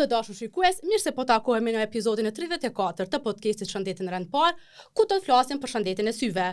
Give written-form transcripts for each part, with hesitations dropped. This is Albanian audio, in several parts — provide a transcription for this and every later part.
Të dashur shikues, mirë se po takohemi në episodin e 34 të podcastit Shëndetin Rend Parë, ku do të flasim për shëndetin e syve.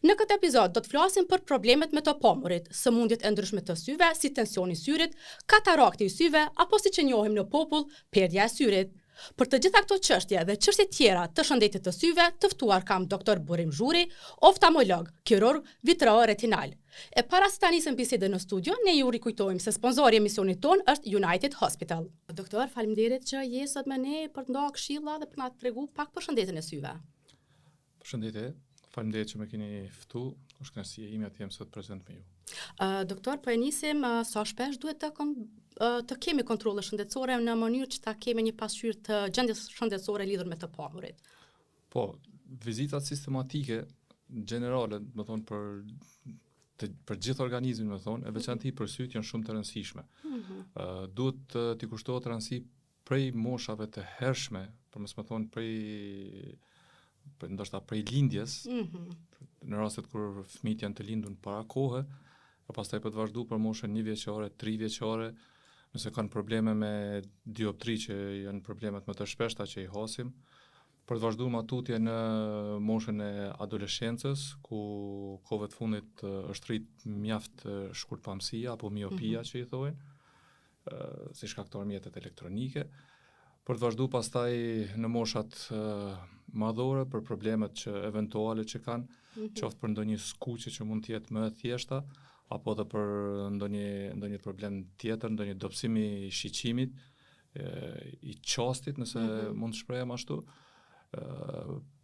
Në këtë episod do të flasim për problemet me të pomorit, sëmundjet e ndryshme të syve, si tensioni i syrit, katarakti i syve, apo siç e njohim në popull, perdja e syrit. Për të gjitha këto çështje dhe çështje tjera të shëndetit të syve, të ftuar kam Dr. Burim Zhuri, oftalmolog, kirurg, vitreo-retinal. E para se ta nisim bisedën në studio, ne ju rikujtojmë se sponzori i emisionit ton është United Hospital. Doktor, faleminderit që je sot me ne për të ndarë këshilla dhe për na tregu pak për shëndetin e syve. Përshëndetje, faleminderit që më keni ftuar. Është kënaqësia ime të jem sot prezant me ju. Doktor, po e nisim sa shpesh duhet të kemi kontrolle shëndetësore në mënyrë që ta kemi një pasqyrë të gjendjes shëndetësore lidhur me të pomorit. Po, vizitat sistematike gjenerale, më thonë për gjithë organizmin, më thonë, e veçanti për syt janë shumë të rëndësishme. Duhet t'i kushtohet rëndësi prej moshave të hershme, për mos më thonë ndoshta prej lindjes, në rastet kur fëmijët janë të lindur para kohe, e pastaj po të vazhdu për moshën 1 vjeçare, 3 vjeçare, nëse kanë probleme me dioptri që janë problemet më të shpeshta që i hasim, për të vazhdu matutje në moshën e adoleshencës, ku kohëve të fundit është rrit mjaft shkurtpamësia apo miopia që i thojnë, si shkaktor mjetet elektronike, për të vazhdu pastaj në moshat madhore për problemet që eventuale që kanë, qoftë për ndonjë skuqje që mund të jetë më e thjeshta, apo edhe për ndonjë problem tjetër, ndonjë dobësim i shiqimit, i qastit, nëse mund të shprehem ashtu.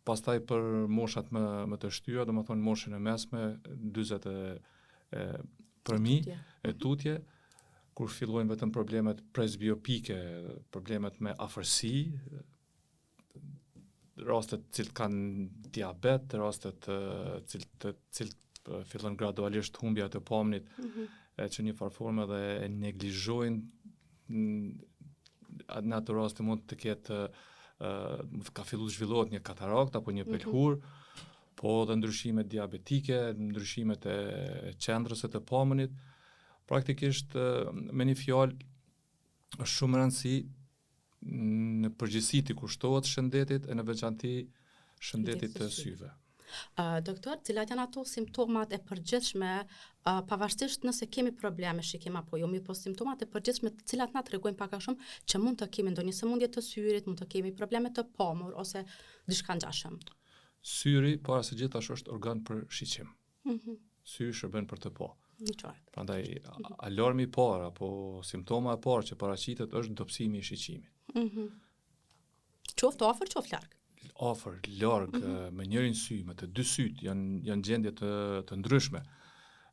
Pastaj për moshat më të shtyra, domethënë moshën e mesme, 40 e përmi, e tutje, kur fillojnë vetëm problemet presbiopike, problemet me afërsi, rastet cilët kanë diabet, rastet cilët fillon gradualisht humbja të pamnit, që një farforme dhe e neglizhojnë, në atë rast mund të ketë ka fillu zhvillohet një katarakt apo një pelhur, po dhe ndryshimet diabetike, ndryshimet e qendrës së të pamënit. Praktikisht me një fjalë është shumë rëndësi në përgjithësi të kushtohet shëndetit e në veçanti shëndetit të syve. Doktor, cilat janë ato simptomat e përgjithshme, pavarësisht nëse kemi probleme shikim apo jo, po simptomat e përgjithshme të cilat na tregojnë pak a shumë që mund të kemi ndonjë sëmundje të syrit, mund të kemi probleme të pamur ose diçka ngjashëm. Syri para së gjithash është organ për shiqim. Syri shërben për të pa. Prandaj alarmi i parë apo simptoma e parë që paraqitet është dobësimi i shiqimit. Qoftë afër, qoftë larg. Afër, larg, me njërin sy, me të dy syt, janë gjendje të ndryshme.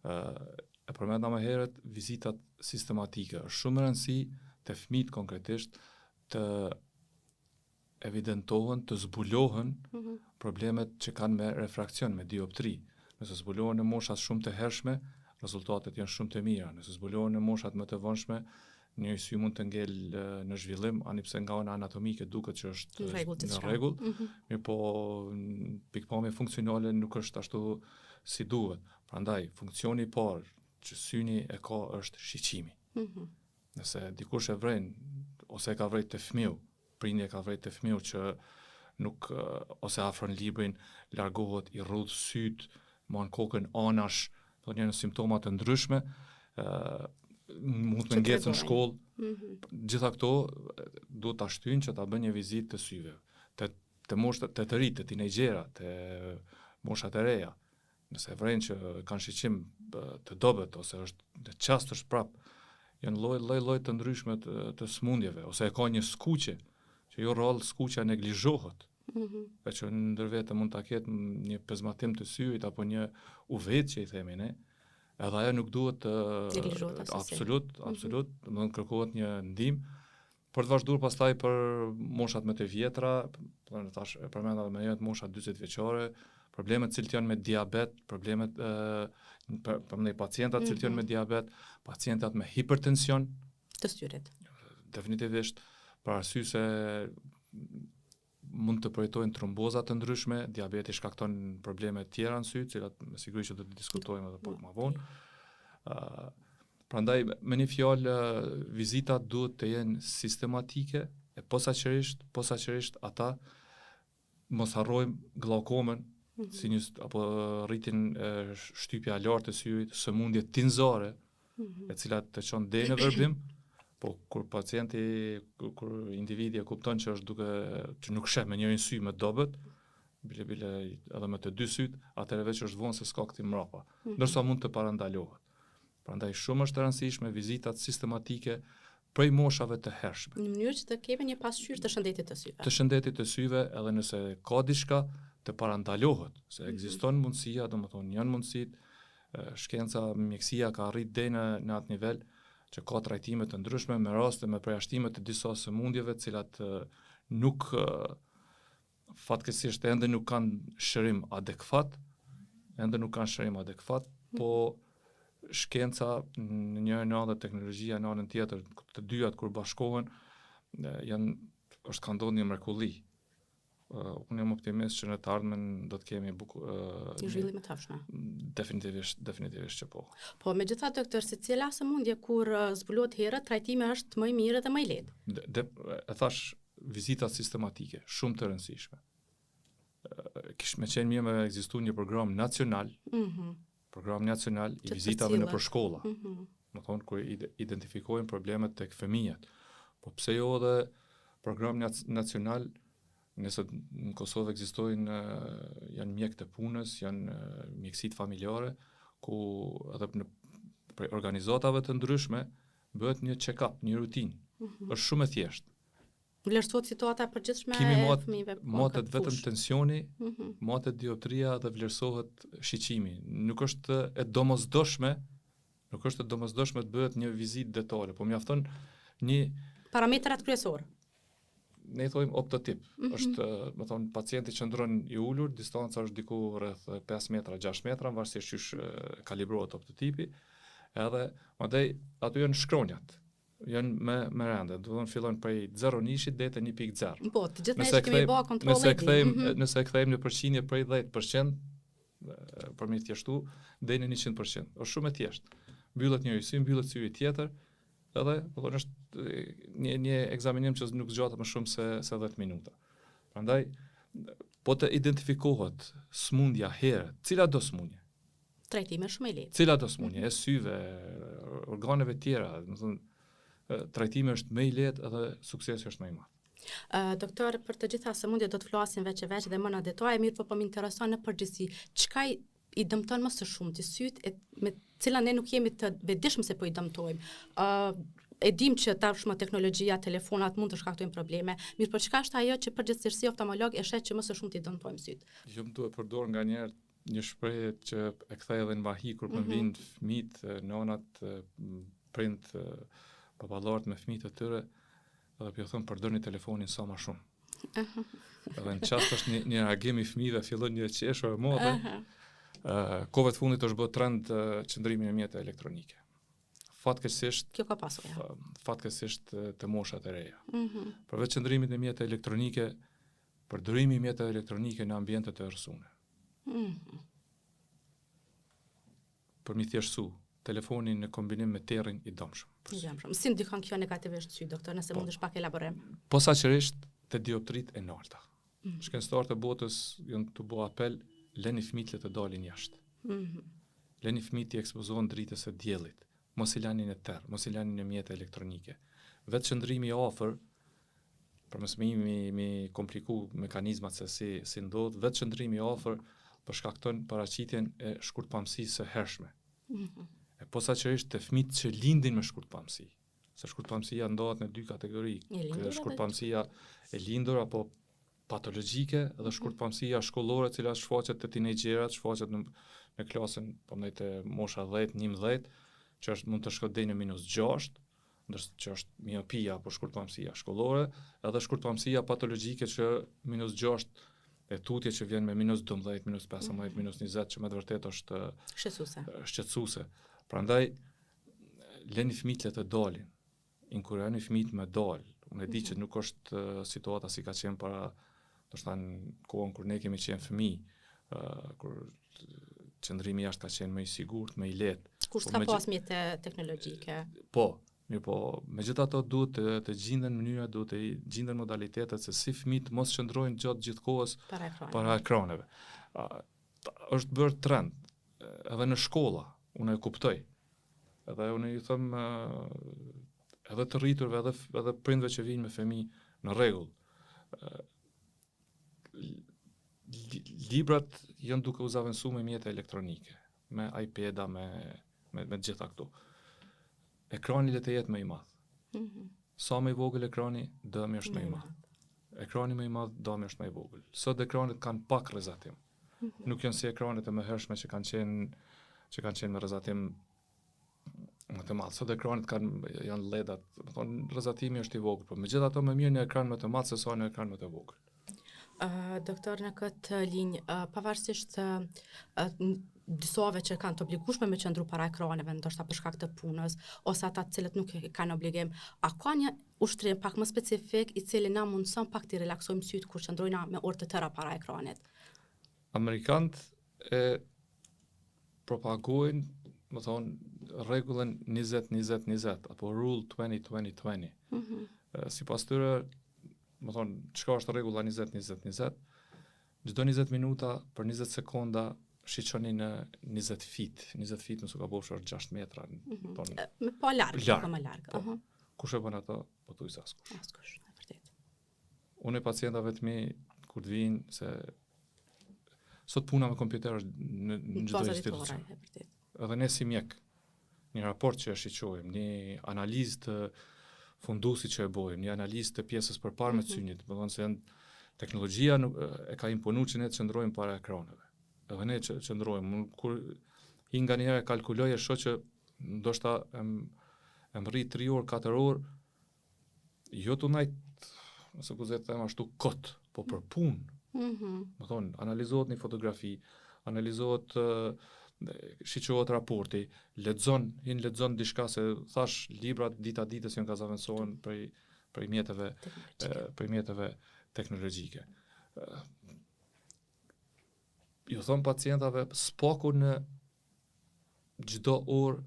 E përmenda më herët, vizitat sistematike. Është shumë rëndësi të fëmijët konkretisht të evidentohen, të zbulohen problemet që kanë me refrakcion, me dioptri. Nëse zbulohen në moshat shumë të hershme, rezultatet janë shumë të mira. Nëse zbulohen në moshat më të vonshme, një sy mund të ngel në zhvillim, ani pse nga ana anatomike duket që është në rregull, mirë po pikpamja funksionale nuk është ashtu si duhet. Prandaj funksioni i parë që syni e ka është shiqimi. Nëse dikush e vren ose e ka vrejt të fëmiu, prindja ka vrejt të fëmiu që nuk ose afron librin, largohet, i rrudh syt, man kokën anash, do janë simptoma të ndryshme, mund të ngecën në shkollë. Gjitha këto duhet ta shtyjnë që ta bëjnë një vizitë të syve. Të moshët të rinj, të tinegjera, të moshat e reja. Nëse vren që kanë shiqim të dobët ose është në çast është prap, janë lloj të ndryshme të sëmundjeve, ose e ka një skuqje, që jo rrallë skuqja neglizhohet. E që ndër vetë mund ta ketë një pezmatim të syrit apo një uvet që i themi ne. Edhe ajo nuk duhet absolut, domethënë kërkohet një ndihmë për të vazhduar pastaj për moshat më të vjetra, tash e përmenda më herët moshat 40 vjeçare, problemet cilët janë me diabet, problemet për ne pacientat cilët janë me diabet, pacientat me hipertension të syrit. Definitivisht, për arsye se mund të përjetojnë tromboza të ndryshme, diabeti shkakton probleme të tjera në sy, të cilat me siguri që do të diskutojmë edhe pak më vonë. Prandaj me një fjalë vizitat duhet të jenë sistematike, Posaçërisht ata mos harrojmë glaukomën, apo rritin shtypja e lartë të syrit, sëmundje tinzore, e cilat të çon deri në vërbim, po kur kur individi e kupton që që nuk sheh me njërin sy me dobët, bile edhe me të dy syt, atëherë veç është vonë se s'ka këti mrapa, ndërsa mund të parandalohet. Prandaj shumë është e rëndësishme vizitat sistematike prej moshave të hershme. Në mënyrë që të kemi një pasqyrë të shëndetit të syve. Të shëndetit të syve, edhe nëse ka diçka të parandalohet, se ekziston mundësia, domethënë janë mundësitë, shkenca, mjekësia ka arrit deri në atë nivel që ka trajtime të ndryshme me raste me përjashtime të disa sëmundjeve, të cilat nuk fatkeqësisht ende nuk kanë shërim adekuat, po shkenca në një anë dhe teknologjia në anën tjetër, të dyat kur bashkohen, është ka ndodhur një mrekulli. Unë jam optimist që në të ardhmen do të kemi zhvillime të hapshme. Definitivisht që po. Po megjithatë doktor, secila sëmundje kur zbulohet herët, trajtimi është më i mirë dhe më i lehtë. E thash, vizita sistematike, shumë të rëndësishme. Kish me qenë mirë me ekzistu një program nacional, i vizitave në për shkolla. Më thonë, kur identifikojnë problemet tek fëmijët. Po pse jo edhe program nacional, nëse në Kosovë ekzistojnë, janë mjek të punës, janë mjekësit familjare, ku edhe për organizatave të ndryshme, bëhet një check-up, një rutinë. Është shumë e thjeshtë. Vlerësohet situata e përgjithshme e fëmijëve. Motet vetëm tensioni, motet dioptria dhe vlerësohet shiqimi. Nuk është e domosdoshme të bëhet një vizitë detale, po mjafton një parametrat kryesorë. Ne i thojmë optotip. Është, më thonë, pacienti qëndron i ulur, distanca është diku rreth 5 metra, 6 metra, varësisht çysh kalibrohet optotipi. Edhe madje aty janë shkronjat. Janë me rende, do të thonë fillon prej 0 nishit deri te 1.0. Po, të gjithë ne kemi bërë kontrolle. Nëse kthejmë në përqindje prej 10% për mi thjeshtu deri në 100%. Është shumë e thjeshtë. Mbyllet një sy, mbyllet syri tjetër, edhe është një ekzaminim që nuk zgjatet më shumë se 10 minuta. Prandaj, po të identifikohet smundja herët, cila do smundje? Trajtime shumë e lehtë. Cila do smundje? E syve, organeve tjera, trajtimi është më i lehtë edhe suksesi është më i madh. Doktor, për të gjitha sëmundjet do të flasim veç dhe më në detale, mirë po më intereson në përgjithësi, çka i dëmton më së shumti syt, me cila ne nuk jemi të vetëdijshëm se po i dëmtojmë. E dim që tashmë teknologjia, telefonat mund të shkaktojnë probleme, mirë po çka është ajo që përgjithsisht si oftalmolog e shet që më së shumti dëmtojmë syt? Jo më duhet përdor nganjëherë një shprehje që e kthej edhe në vahi kur më vinë fëmijët, nonat, prind, baballarët me fëmijët e tyre, edhe po thon përdorni telefonin sa më shumë. Edhe në çast është një reagim i fëmijëve, fillon një qeshur e modhe. Kohëve të fundit është bërë trend qëndrimi në mjete elektronike. Fatkeqësisht kjo ka pasur. Fatkeqësisht të moshat e reja. Përveç qëndrimit në mjete elektronike, përdorimi i mjeteve elektronike në ambientet e errësune. Për mi thjeshtësu, telefonin në kombinim me terrin i dëmshëm. Si ndikon kjo negativisht sy, doktor, nëse mundesh pak elaborim? Posaçërisht te dioptrit e larta. Shkencëtarët e botës janë të bëjë apel, leni fëmijët të dalin jashtë. Leni fëmijët të ekspozohen dritës së diellit. Mos i lani në terr, mos i lani në mjete elektronike. Vetë qëndrimi i afër, përmes me kompliku mekanizmat se si ndodh, vetë qëndrimi i afër përshkakton paraqitjen e shkurtpamësisë së hershme. E posaçërisht të fëmijët që lindin me shkurtpamësi. Se shkurtpamësia ndahet në dy kategori. Shkurtpamësia e lindur apo patologjike dhe shkurtpamësia shkollore, e cila shfaqet te tinejdgjerat, shfaqet në klasën të mosha 10-11, që mund të shkojë deri në -6, ndërsa që është miopia apo shkurtpamësia shkollore, edhe shkurtpamësia patologjike që -6 e tutje që vjen me -12, -15, -20, që me të vërtetë është shqetësuese. Prandaj leni fëmijët të dalin, inkurajoni fëmijët me dal. Unë e di që nuk është situata si ka qenë para, ndoshta në kohën kur ne kemi qenë fëmijë, kur qëndrimi jashtë ka qenë më i sigurt, më i lehtë. Kur s'ka pas mjete teknologjike. Po, Mirë po, megjithatë duhet të gjinden mënyra, duhet të gjinden modalitetet se si fëmijët mos qëndrojnë gjatë gjithë kohës para ekraneve. Është bërë trend edhe në shkolla, unë e kuptoj. Edhe unë i them edhe të rriturve edhe prindve që vinë me fëmijë në rregull. Librat janë duke u zaventuar me mjete elektronike, me iPad-a, me gjitha këto. Ekrani le të jetë më i madh. Sa më i vogël ekrani, dëmi është më i madh. Ekrani më i madh, dëmi është më i vogël. Sot ekranet kanë pak rrezatim. Nuk janë si ekranet e mëhershme që kanë qenë me rrezatim më të madh. Sot ekranet janë LED-at, do thonë rrezatimi është i vogël, por megjithatë më mirë në ekran më të madh se sa në ekran më të vogël. Doktor, në këtë linjë, pavarësisht disave që kanë të obligueshme me qëndru para ekraneve, ndoshta për shkak të punës, ose ata të cilët nuk kanë obligim, a ka një ushtrim pak më specifik i cili na mundson pak të relaksojmë sytë kur qëndrojna me orë të tëra para ekranit? Amerikanët e propagojnë, më thonë, rregullën 20-20-20 apo rule 20-20-20. Sipas tyre, më thonë, çka është rregulla 20-20-20? Çdo 20 minuta për 20 sekonda shiqoni në 20 fit. 20 fit nëse ka bosh është 6 metra. Me pa larg, më larg. Kush e bën ato? Po thuaj se askush. Askush, e vërtet. Unë pacientave të mi kur të vinë se sot puna me kompjuter është në çdo institucion. Edhe ne si mjek, një raport që e shiqojmë, një analizë të fundusit që e bojmë, një analizë të pjesës përparme të synit, do të thonë se teknologjia e ka imponuar që ne të qëndrojmë para ekraneve. Edhe ne që qëndrojmë, kur hi nga njëherë kalkuloj e shoh që ndoshta em rri 3 orë, 4 orë, jo të najt, nëse ku zë të them ashtu kot, po për punë. Më thonë, analizohet një fotografi, analizohet shiqohet raporti, lexon diçka se thash librat dita ditës janë ka zaventohen prej mjeteve teknologjike. Ju thon pacientave spaku në çdo orë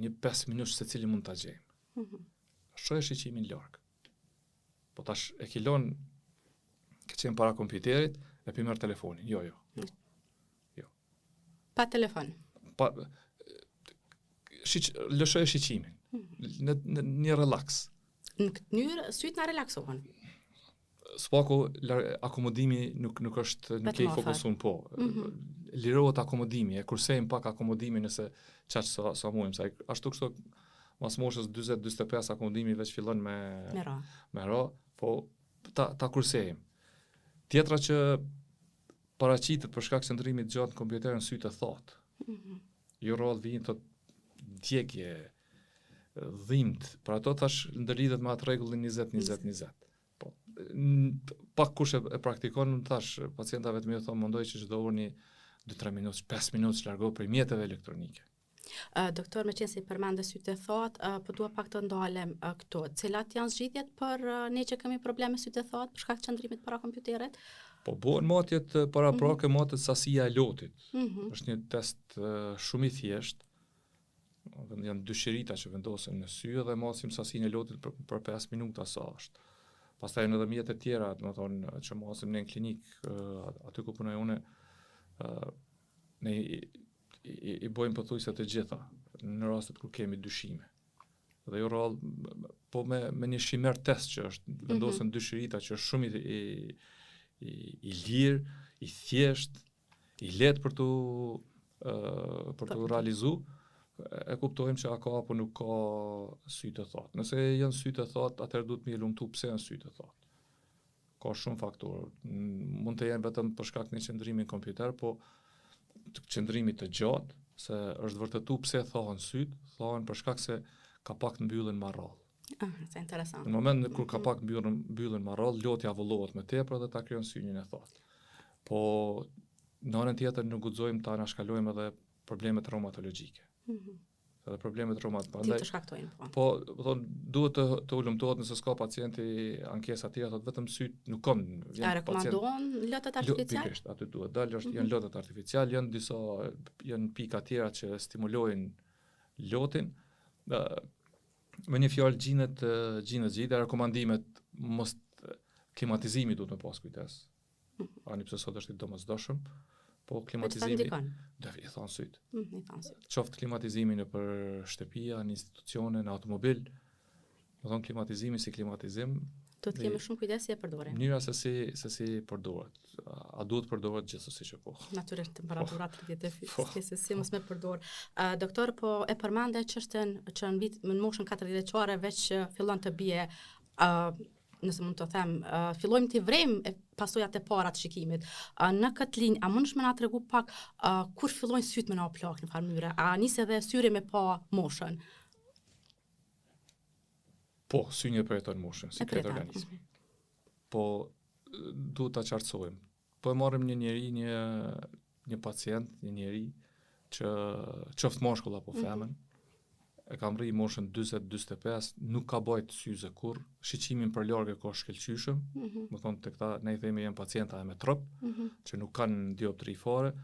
një 5 minutë secili mund ta gjejmë. Shohë shiqimin larg. Po tash e kilon ke qenë para kompjuterit e pi merr telefonin. Jo. Pa telefon. Lëshoj shiqimin. Në një relaks. Në këtë mënyrë syt na relaksohen. Spaku akomodimi nuk ke i fokusuar po. Lirohet akomodimi, e kursejmë pak akomodimin nëse çaq sa mujmë, sa ashtu kështu mas moshës 40-45 akomodimi veç fillon me ra, po ta kursejmë. Tjetra që paraqitet për shkak qëndrimit gjatë në kompjuter në sy të thotë. Jo rrallë vinë të djegje, dhimbt, për ato tash ndërlidhet me atë rregullin 20-20-20. Po, pak kush e praktikon, thash pacientave të mi thonë mundoj që çdo orë një 2-3 minutë, 5 minutë largo prej mjeteve elektronike. Doktor, me qenë si përmendë sytë e thotë, po dua pak të ndalem këto. Cilat janë zgjidhjet për ne që kemi probleme sytë e thotë për shkak të qëndrimit para kompjuterit? Po bëhen matjet paraprake, matjet sasia e lotit. Është një test shumë i thjeshtë. Janë 2 shirita që vendosen në sy dhe masim sasinë e lotit për 5 minuta sa është. Pastaj janë edhe mjete tjera, do të thonë që masim në klinikë aty ku punoj unë, ne i bojmë pothuajse të gjitha në rastet kur kemi dyshime. Dhe jo rrallë, po me një shimer test që është vendosen 2 shirita që është shumë i lirë, i thjesht, i lehtë për të realizu, e kuptojmë që a ka apo nuk ka sy të thotë. Nëse janë sy të thotë, atëherë duhet më lumtu pse janë sy të thotë. Ka shumë faktorë. Mund të jenë vetëm për shkak të qëndrimit në kompjuter, po të qëndrimit të gjatë, se është vërtetu pse thohen syt, thohen për shkak se ka pak të mbyllën marrall. Se interesant. Në moment kur ka pak mbyllën marrall, lotja avullohet më tepër dhe ta krijon synin e thotë. Po në anën tjetër nuk guxojmë ta anashkalojmë edhe problemet reumatologjike. Edhe problemet reumatologjike. Ti të shkaktojnë. Po, thonë duhet të ulëmtohet nëse s'ka pacienti ankesa tjera, thotë vetëm syt nuk kanë. A rekomandohen lotët artificial? Pikërisht, aty duhet dalë, janë lotët artificial, janë pika tjera që stimulojnë lotin. Me një fjalë gjinet gjithë, rekomandimet mos klimatizimi duhet me pas kujtes. Ani pse sot është i domosdoshëm, po klimatizimi do i thon syt. I thon syt. Qoftë klimatizimi në për shtëpia, në institucione, në automobil, do thon klimatizimi si klimatizim. Do të kemi shumë kujdes si e përdorim. Mënyra se si përdoret. A duhet përdoret gjithsesi që po. Natyrisht temperatura 30 si mos me përdor. Doktor, po e përmende çështën që në moshën 40 vjeçare veç fillon të bie nëse mund të them, fillojmë të vrejmë pasojat e para të shikimit. Në këtë linjë, a mundësh me na tregu pak kur fillojnë sytë me na plak në farë mënyre? A nisë edhe syri me pa moshën? Po, synje përjeton moshën, si këtë organizmi. Po, duhet ta qartësojmë. Po e marrim një njeri, një pacient, një njeri që qoftë mashkull apo femën, e kam rri moshën 40-45, nuk ka bajt syze kur, shiqimin për largë ka shkelqyshëm, më thonë të këta, ne i themi janë pacienta e me trop, që nuk kanë dioptri fare,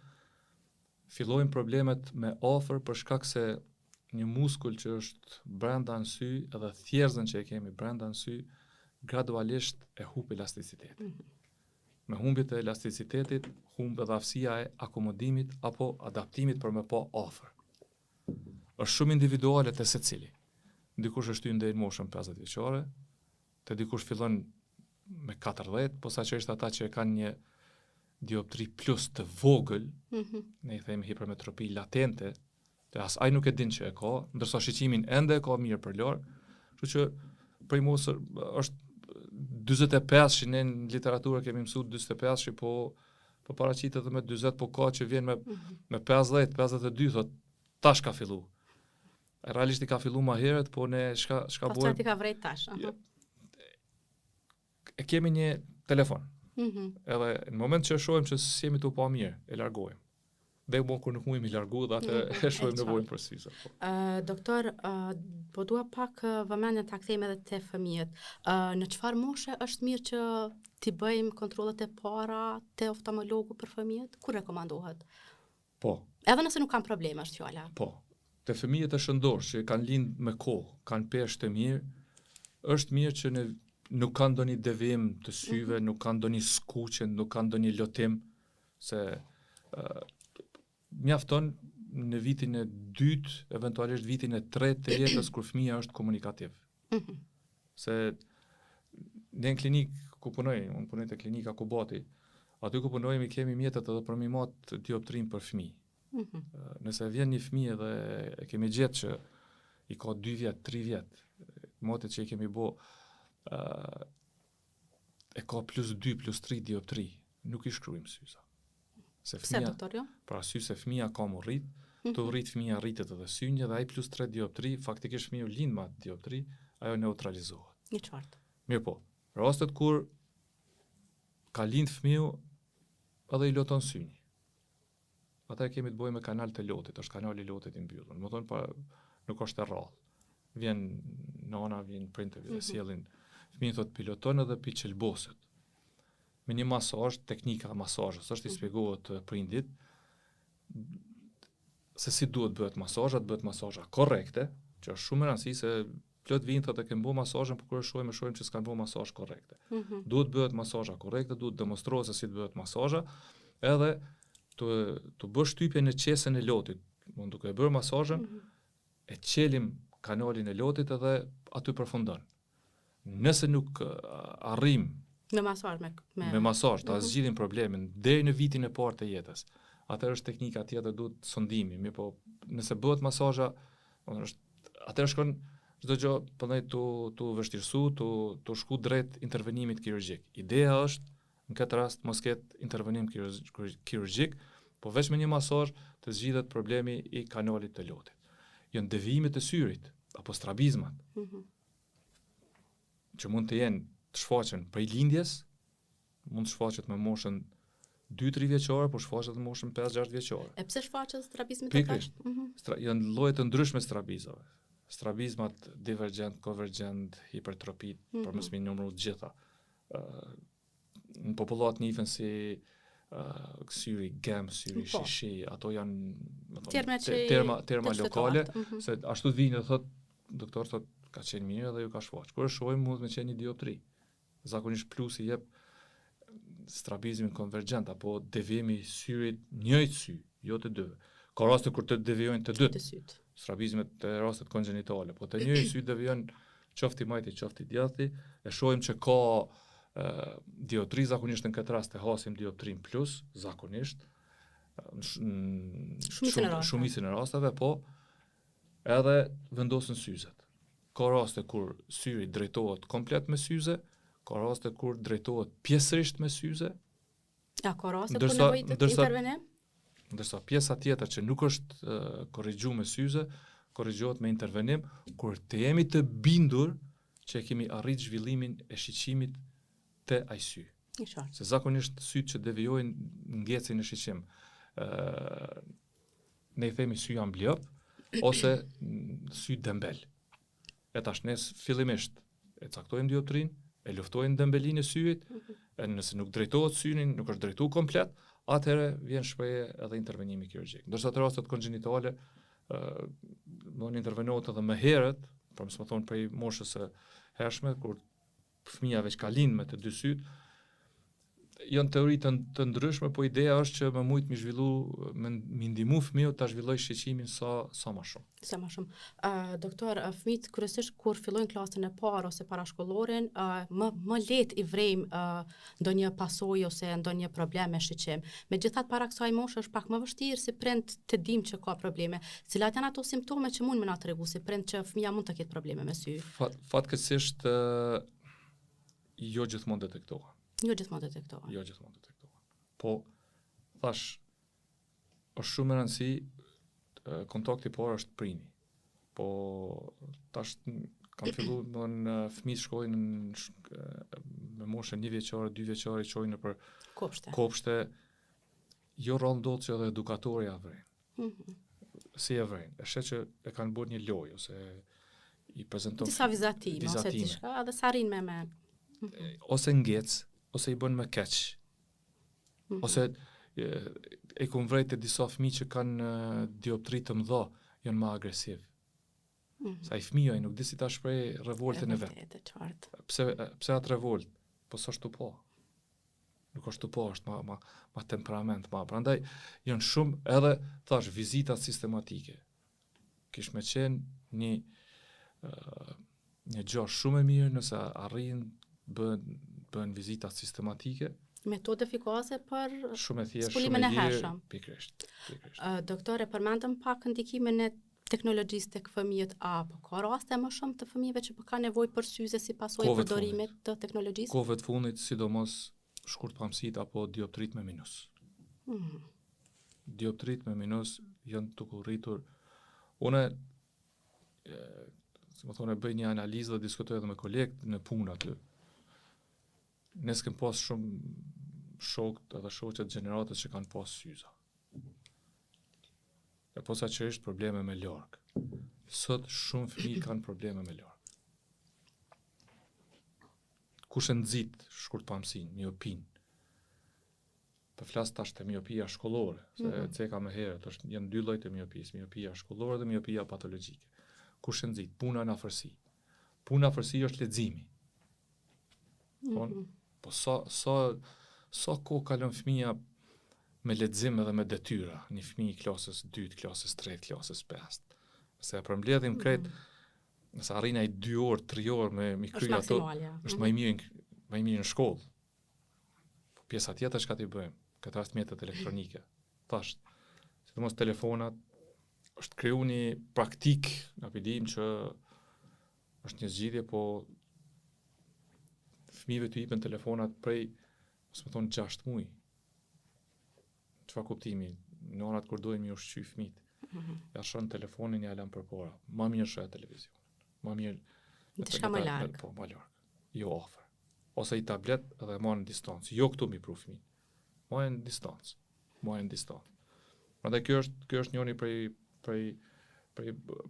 fillojnë problemet me afër për shkak se një muskull që është brenda në sy, edhe thjerëzën që e kemi brenda në sy, gradualisht e humb elasticitetin. Me humbjet e elasticitetit, humb edhe aftësia e akomodimit apo adaptimit për me pa afër. Është shumë individuale te secili. Dikush është hyrë deri në moshën 50 vjeçare, te dikush fillon me 40, posaçërisht ata që kanë një dioptri plus të vogël, ne i themi hipermetropi latente, te as ai nuk e din që e ka, ndërsa shiqimin ende e ka mirë për larg, kështu që prej mosë është 45 që ne në literaturë kemi mësuar 45, po paraqitet edhe me 40, po ka që vjen me 50, 52 thot tash ka fillu. Realisht i ka fillu ma heret, po ne shka bojmë... Pastaj i ka vrejt tash. E kemi një telefon. Edhe në moment që shohim që s'jemi të pa mirë, e largojmë. Dhe bon kur nuk mujmë i largu dhe atë e shohim nevojën për syze. Doktor, po dua pak vëmendjen ta kthejmë edhe te fëmijët. Në çfarë moshe është mirë që t'i bëjmë kontrollet e para te oftalmologu për fëmijët? Kur rekomandohet? Po. Edhe nëse nuk kanë probleme, është fjala. Po. Te fëmijët e shëndorë që kanë lind me kohë, kanë peshë të mirë, është mirë që nuk kanë ndonjë devim të syve, nuk kanë ndonjë skuqje, nuk kanë ndonjë lotim, se mjafton në vitin e 2, eventualisht vitin e 3 të jetës kur fëmia është komunikativ. Se në klinikë ku punoj, unë punoj te klinika Kubati, aty ku punojmë kemi mjetet edhe për mimat dioptrin për fëmijë. Nëse vjen një fëmijë dhe e kemi gjetë që i ka 2 vjet, 3 vjet, motet që i kemi bo e ka +2, +3 dioptri, nuk i shkruajmë syza. Pse doktor jo? Pra sy se fëmia ka më rrit, të rrit fëmia rritet edhe synje dhe ai +3 dioptri, faktikisht fëmiu lind me dioptri, ajo neutralizohet. Një qartë. Mirë po, rastet kur ka lind fëmiu edhe i loton synji. Ata kemi të bëjmë me kanal të lotit, është kanali i lotit i mbyllur. Më thonë, nuk është e rrallë. Vjen nana, vjen prindërit dhe sjellin. Fëmijë thot piloton edhe pi qelboset. Me një masazh, teknika masazhës, është i shpjegohet prindit se si duhet bëhet masazha korrekte, që është shumë e rëndësishme se plot vinë thotë që bëjmë masazhin, por kur shohim që s'kan bëu masazh korrekte. Duhet bëhet masazha korrekte, duhet demonstrohet se si bëhet masazha, edhe të bësh shtypje në qesën e lotit. Mund duke e bërë masazhin, e qelim kanalin e lotit edhe aty përfundon. Nëse nuk arrim me masazh ta zgjidhim problemin deri në vitin e parë të jetës, atëherë është teknika tjetër, duhet sondimi. Mirë po, nëse bëhet masazha, atëherë shkon çdo gjë pandaj tu vështirësu, tu shku drejt intervenimit kirurgjik. Ideja është në këtë rast mos ketë intervenim kirurgjik, po veç me një masazh të zgjidhet problemi i kanalit të lotit. Janë devijimet e syrit apo strabizmat. Që mund të jenë të shfaqen prej lindjes, mund të shfaqet me moshën 2-3 vjeçare, por shfaqet në moshën 5-6 vjeçare. E pse shfaqet strabizmi të tash? Janë lloje të ndryshme strabizave. Strabizmat divergent, convergent, hipertropit, përmes me numëru të gjitha. Në popullat njihen si syri gem, syri shishi, ato janë terma lokale, se ashtu të vinë dhe thot doktor thot ka qenë mirë dhe ju ka shfaq. Kur e shohim mund me qenë një dioptri. Zakonisht plusi jep strabizmin konvergjent apo devijimi i syrit njëjtë sy, jo të dyve. Ka raste kur të devijojnë të dytë. Strabizmet të rastet kongenitale, po të njëjtë sy devijon qofti majti, qofti djathti, e shohim që ka dioptri, zakonisht në këtë rast e hasim dioptrin plus, zakonisht, shumicën e rasteve, po edhe vendosen syzet. Ka raste kur syri drejtohet komplet me syze, ka raste kur drejtohet pjesërisht me syze. Ja, ka raste kur nevojitet intervenim? Ndërsa pjesa tjetër që nuk është korrigjuar me syze, korrigjohet me intervenim, kur të jemi të bindur që e kemi arrit zhvillimin e shiqimit të ai sy. Se zakonisht sytë që devijojnë ngecin e shiqim, ne i themi sy amblyop ose sy dembel. E tash ne fillimisht e caktojmë dioptrin, e luftojmë dembelinë e syrit, e nëse nuk drejtohet syni, nuk është drejtuar komplet, atëherë vjen shprehje edhe intervenimi kirurgjik. Ndërsa të rastet kongenitale mund intervenohet edhe më herët, për më thonë prej moshës së hershme, kur fëmia veç ka lind me të dy sytë, janë teori të ndryshme, po ideja është që më shumë mi zhvillu, mi ndihmu fëmiu ta zhvilloj shiqimin sa më shumë. Sa më shumë. Doktor, fëmijët kryesisht kur fillojnë klasën e parë ose parashkolloren, më lehtë i vrejmë ndonjë pasojë ose ndonjë problem me shiqim. Megjithatë para kësaj moshe është pak më vështirë si prind të dimë që ka probleme. Cilat janë ato simptome që mund më na tregu si prind që fëmia mund të ketë probleme me sy? Fatkeqësisht jo gjithmonë detektohen. Jo gjithmonë detektohen. Po, thash, është shumë e rëndësi, kontakti parë është primi. Po, tash, kam fillu në fëmijë shkojnë me moshën 1 vjeçare, 2 vjeçare, qojnë për kopshte. Jo rrallë ndodhë që edhe edukatori ja vrejnë. Si e vrejnë? E shet që e kanë bërë një lojë, ose i prezenton disa vizatime, ose diçka, edhe sa rrinë me. Ose ngec, ose i bën më keq. Ose e kam vrejtë disa fëmijë që kanë dioptri të mëdha, janë më agresiv. Sa i fëmijë nuk di si ta shpreh revoltën e vet. Pse atë revolt? Po s'është po. Nuk është po, është ma temperament, prandaj janë shumë edhe thash vizita sistematike. Kish me qenë një gjë shumë e mirë nëse arrin bën vizita sistematike. Metodë efikase për shumë e thjeshtë, spulimin e hershëm. Pikërisht. Doktore, përmendëm pak ndikimin e teknologjisë tek fëmijët, apo ka raste më shumë të fëmijëve që kanë nevojë për syze si pasojë e përdorimit të teknologjisë? Kohëve të fundit, sidomos shkurt pamësit apo dioptrit me minus. Dioptrit me minus janë të rritur. Une, si më thonë, bëj një analizë dhe diskutoj edhe me kolegët në punë aty. Ne s'kem pas shumë shokët edhe shoqet gjeneratës që kanë pas syza. E posaçërisht probleme me larg. Sot shumë fëmijë kanë probleme me larg. Kush e nxit shkurtpamësinë, miopin. Po flas tash te miopia shkollore, se ka më herët, janë dy lloje të miopisë, miopia shkollore dhe miopia patologjike. Kush e nxit? Puna në afërsi. Puna në afërsi është leximi. Po sa kohë kalon fëmia me lexim edhe me detyra, një fëmijë klasës 2, klasës 3, klasës 5. Se e përmbledhim krejt, nëse arrin ai 2 orë, 3 orë me kry ato, është më i mirë në shkollë. Po pjesa tjetër çka ti bëjmë? Këtë rast mjetet elektronike. Thash, sidomos telefonat, është kriju një praktik, na pidim që është një zgjidhje, po fëmijëve të jepën telefonat prej, mos më thonë 6 muaj. Çfarë kuptimi? Në orat kur dojmë ju ushqy fëmijët. Ja shon telefonin, ja lëm përpara. Më mirë shoh televizion. Më mirë diçka më larg. Po, më larg. Jo afër. Ose i tablet edhe marrën në distancë. Jo këtu mi pru fëmijë. Marrën në distancë. Prandaj kjo është njëri prej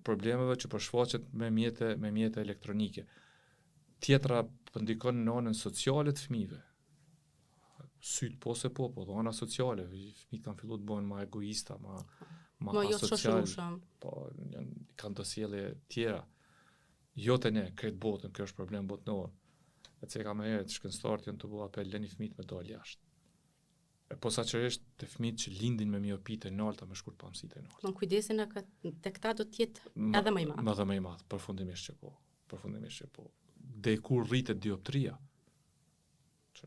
problemeve që përshfaqet me mjete elektronike. Tjetra ndikon në anën sociale të fëmijëve. Syt po, dhe ana sociale, fëmijët kanë filluar të bëhen më egoista, më asocial. Po, kanë të sjellje tjera. jo të ne, këtë botën, kjo është problem botënor. E që ka me herët, shkencëtarët janë të bua apel, lëni fëmijët me dalë jashtë. E posaçërisht të fëmijët që lindin me miopi të larta, me shkurt pamësitë e larta. Në kujdesi te këta do të jetë edhe më i madh. Edhe më i madh, përfundimisht që po. Përfundimisht që po. Dhe kur rritet dioptria, që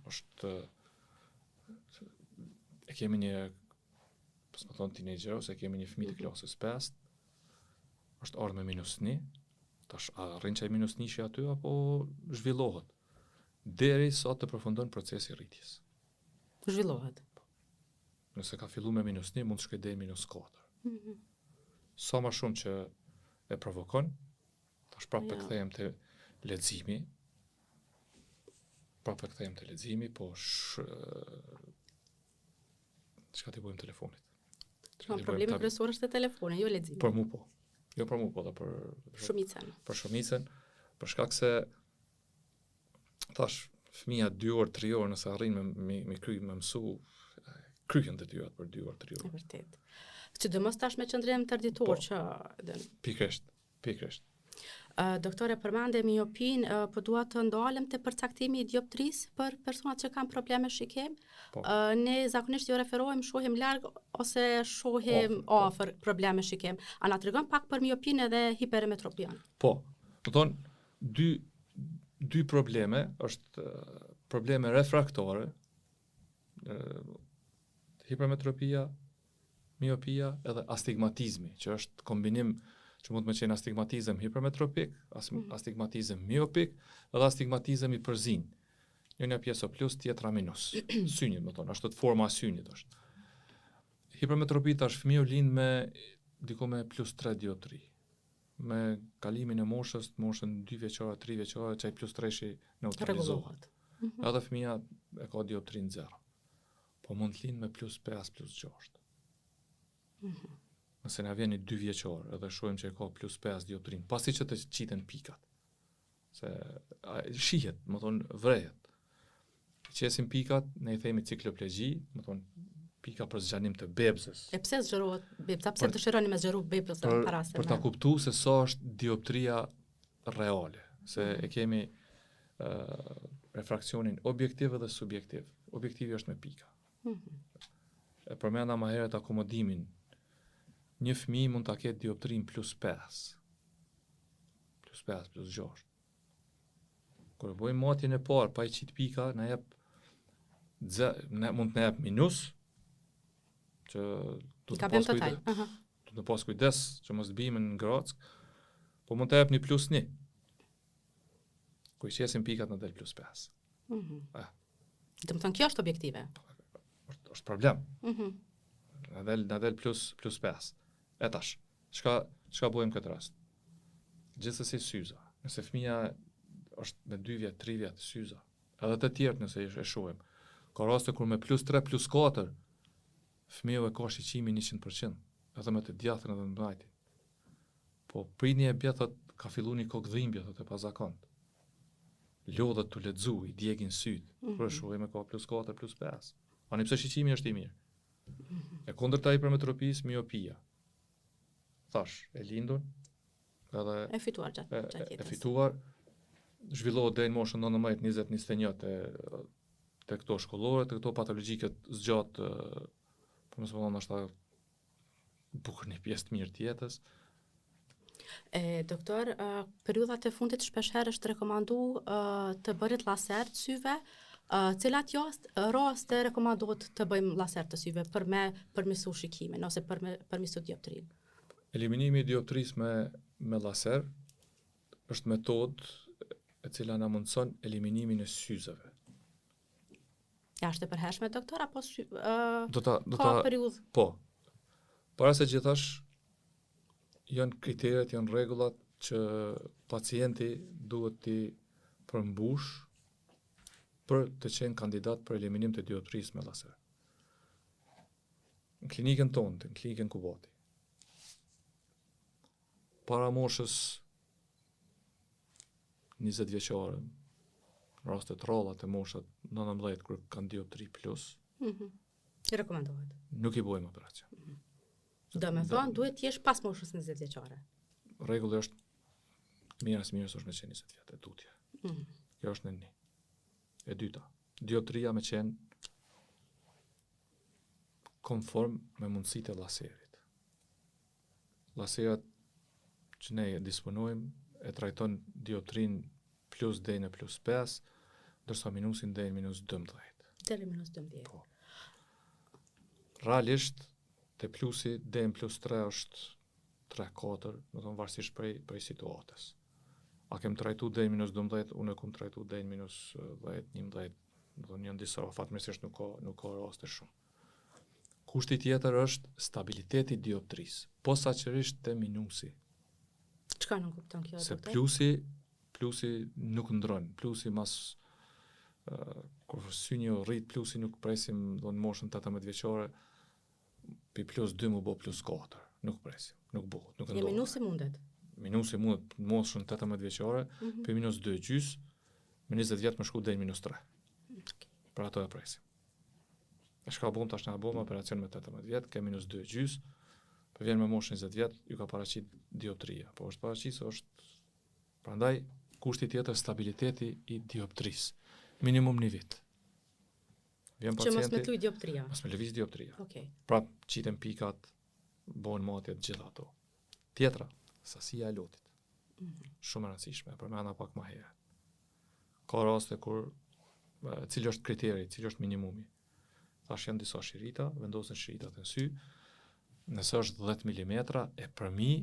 është e kemi një teenager ose kemi një fëmijë të klasës 5, është orë me -1, tash a rrin çaj -1 aty apo zhvillohet deri sa të përfundon procesi i rritjes. Zhvillohet. Nëse ka filluar me -1, mund të shkojë deri -4. Sa më shumë që e provokon, tash prapë kthehem te leximi. Po çka ti bëjmë telefonit. Problemi kryesor është te telefoni, jo leximi. Për mu po. Jo për mu po, dhe për shumicën. Për shumicën, për shkak se tash fëmia 2 orë, 3 orë nëse arrin me mësu kryen të dyrat për 2 orë, 3 orë. E vërtet. Sidomos tash me qëndrim tërditor që Pikërisht. Doktore, përmende miopin, po dua të ndalem te përcaktimi i dioptrisë për personat që kanë probleme shikim. Ne zakonisht jo referohem, shohim larg ose shohim afër probleme shikim. A na tregon pak për miopin edhe hipermetropian? Po. Do thonë dy probleme, është probleme refraktore, hipermetropia, miopia edhe astigmatizmi, që është kombinim që mund të më qenë astigmatizëm hipermetropik, astigmatizëm miopik, edhe astigmatizëm i përzin. Njëna pjesë o plus, tjetra minus. Synit, më tonë, është të forma synit është. Hipermetropia tash fëmiu lind me diku me +3 dioptri. Me kalimin e moshën 2 vjeçare, 3 vjeçare, çaj +3-shi neutralizohet. Edhe fëmia e ka dioptrin 0. Po mund të lind me +5, +6. Nëse na vjen 2 vjeçor edhe shohim që e ka +5 dioptrin, pasi që të qiten pikat. Se shihet, më thonë vrejet. Qesin pikat, ne I themi cikloplegji, më thonë pika për zgjanim të bebzës. E pse zgjerohet bebza? Pse dëshironi me zgjeru bebzën para se? Për ta kuptuar se sa është dioptria reale, se e kemi refraksionin objektiv dhe subjektiv. Objektivi është me pika. E përmenda më herët akomodimin. Një fëmijë mund ta ketë dioptrin +5. +5, +6. Kur e bëjmë matjen e parë, pa I qit pika, mund të na jep minus, që du të pas kujdes, që mos të bijmë në grack, po mund të jep një +1. Kur I qesim pikat në del +5. Do të thonë kjo është objektive. Është problem. Na del +5. E tash, çka bëjmë këtë rast? Gjithsesi syza. Nëse fëmia është me 2 vjet, 3 vjet syza, edhe të tjerë nëse e shohim. Ka raste kur me +3, +4, fëmiu e ka shiqimin 100%, edhe me të djathtën edhe të mbajtin. Po prini e bjetët ka filluar një kokdhimbje të pazakont. Lodhet të lexu, I djegin syt, kur e shohim e ka +4, +5. Ani pse shiqimi është I mirë. E kundërta hipermetropisë, miopia. Thash, e lindun, edhe e fituar gjatë jetës. E fituar, zhvillohet deri në moshën 19, 20, 21 te këto shkollore, te këto patologjiket zgjat, për mos thonë është bukur një pjesë të mirë të jetës. Doktor, periudhat e fundit shpeshherë është rekomanduar të bëhet laser të syve. Cilat raste rekomandohet të bëjmë laser të syve për me përmirësu shikimin ose për me përmirësu dioptrinë? Eliminimi I dioptrisë me laser është metodë e cila na mundson eliminimin e syzeve. Ja është e përhershme, doktor, apo ka periudhë? Po. Para se gjithash janë kriteret, janë rregullat që pacienti duhet t'i përmbush për të qenë kandidat për eliminim të dioptrisë me laser. Në klinikën tonë, në klinikën Kubati, para moshës 20 vjeçare, raste të rralla të moshat 19 kur kanë dioptri plus, I rekomandohet. Nuk I bëjmë operacion. Do me thonë, duhet t'jesh pas moshës 20 vjeçare. Rregulli është Mirës është me qenë 20 vjetë, e tutje. Kjo është në 1. E dyta, dioptria me qenë konform me mundësitë e laserit. Laserat që ne disponojmë e trajton dioptrin plus deri në plus 5, ndërsa minusin deri në minus 12. Deri minus 12. Po. Realisht, te plusi deri në plus 3 është 3-4, do të thonë varësisht prej situatës. A kem trajtu deri minus 12, unë e kum trajtu deri minus 10, 11, do thonë janë disa fatmirësisht nuk ka raste shumë. Kushti tjetër është stabiliteti dioptrisë, posaçërisht te minusi. Çka nuk kupton kjo? Se plusi nuk ndron, plusi mas kur syni rrit plusi nuk presim do në moshën 18 vjeçare pi plus 2 më bo plus 4, nuk presim, nuk bëhet, nuk ndodh. Minusi mundet. Minusi mundet në moshën 18 vjeçare, pi minus 2 gjys, me 20 vjet më shku deri minus 3. Për ato e presim. E shka bom tash në bom operacion me 18 vjet, ke minus 2 gjys, për vjen me moshën 20 vjet, ju ka paraqit dioptria. Po është paraqit se është prandaj kushti tjetër stabiliteti i dioptrisë. Minimum 1 vit. Vjen pacienti. Që mos me tluj dioptria. Mos me lëviz dioptria. Okej. Prap qiten pikat, bëhen matjet gjitha ato. Tjetra, sasia e lotit. Shumë e rëndësishme, përmenda pak më herë. Ka raste kur cili është kriteri, cili është minimumi. Tash janë disa shirita, vendosen shiritat në sy. Nëse është 10 mm, e përmi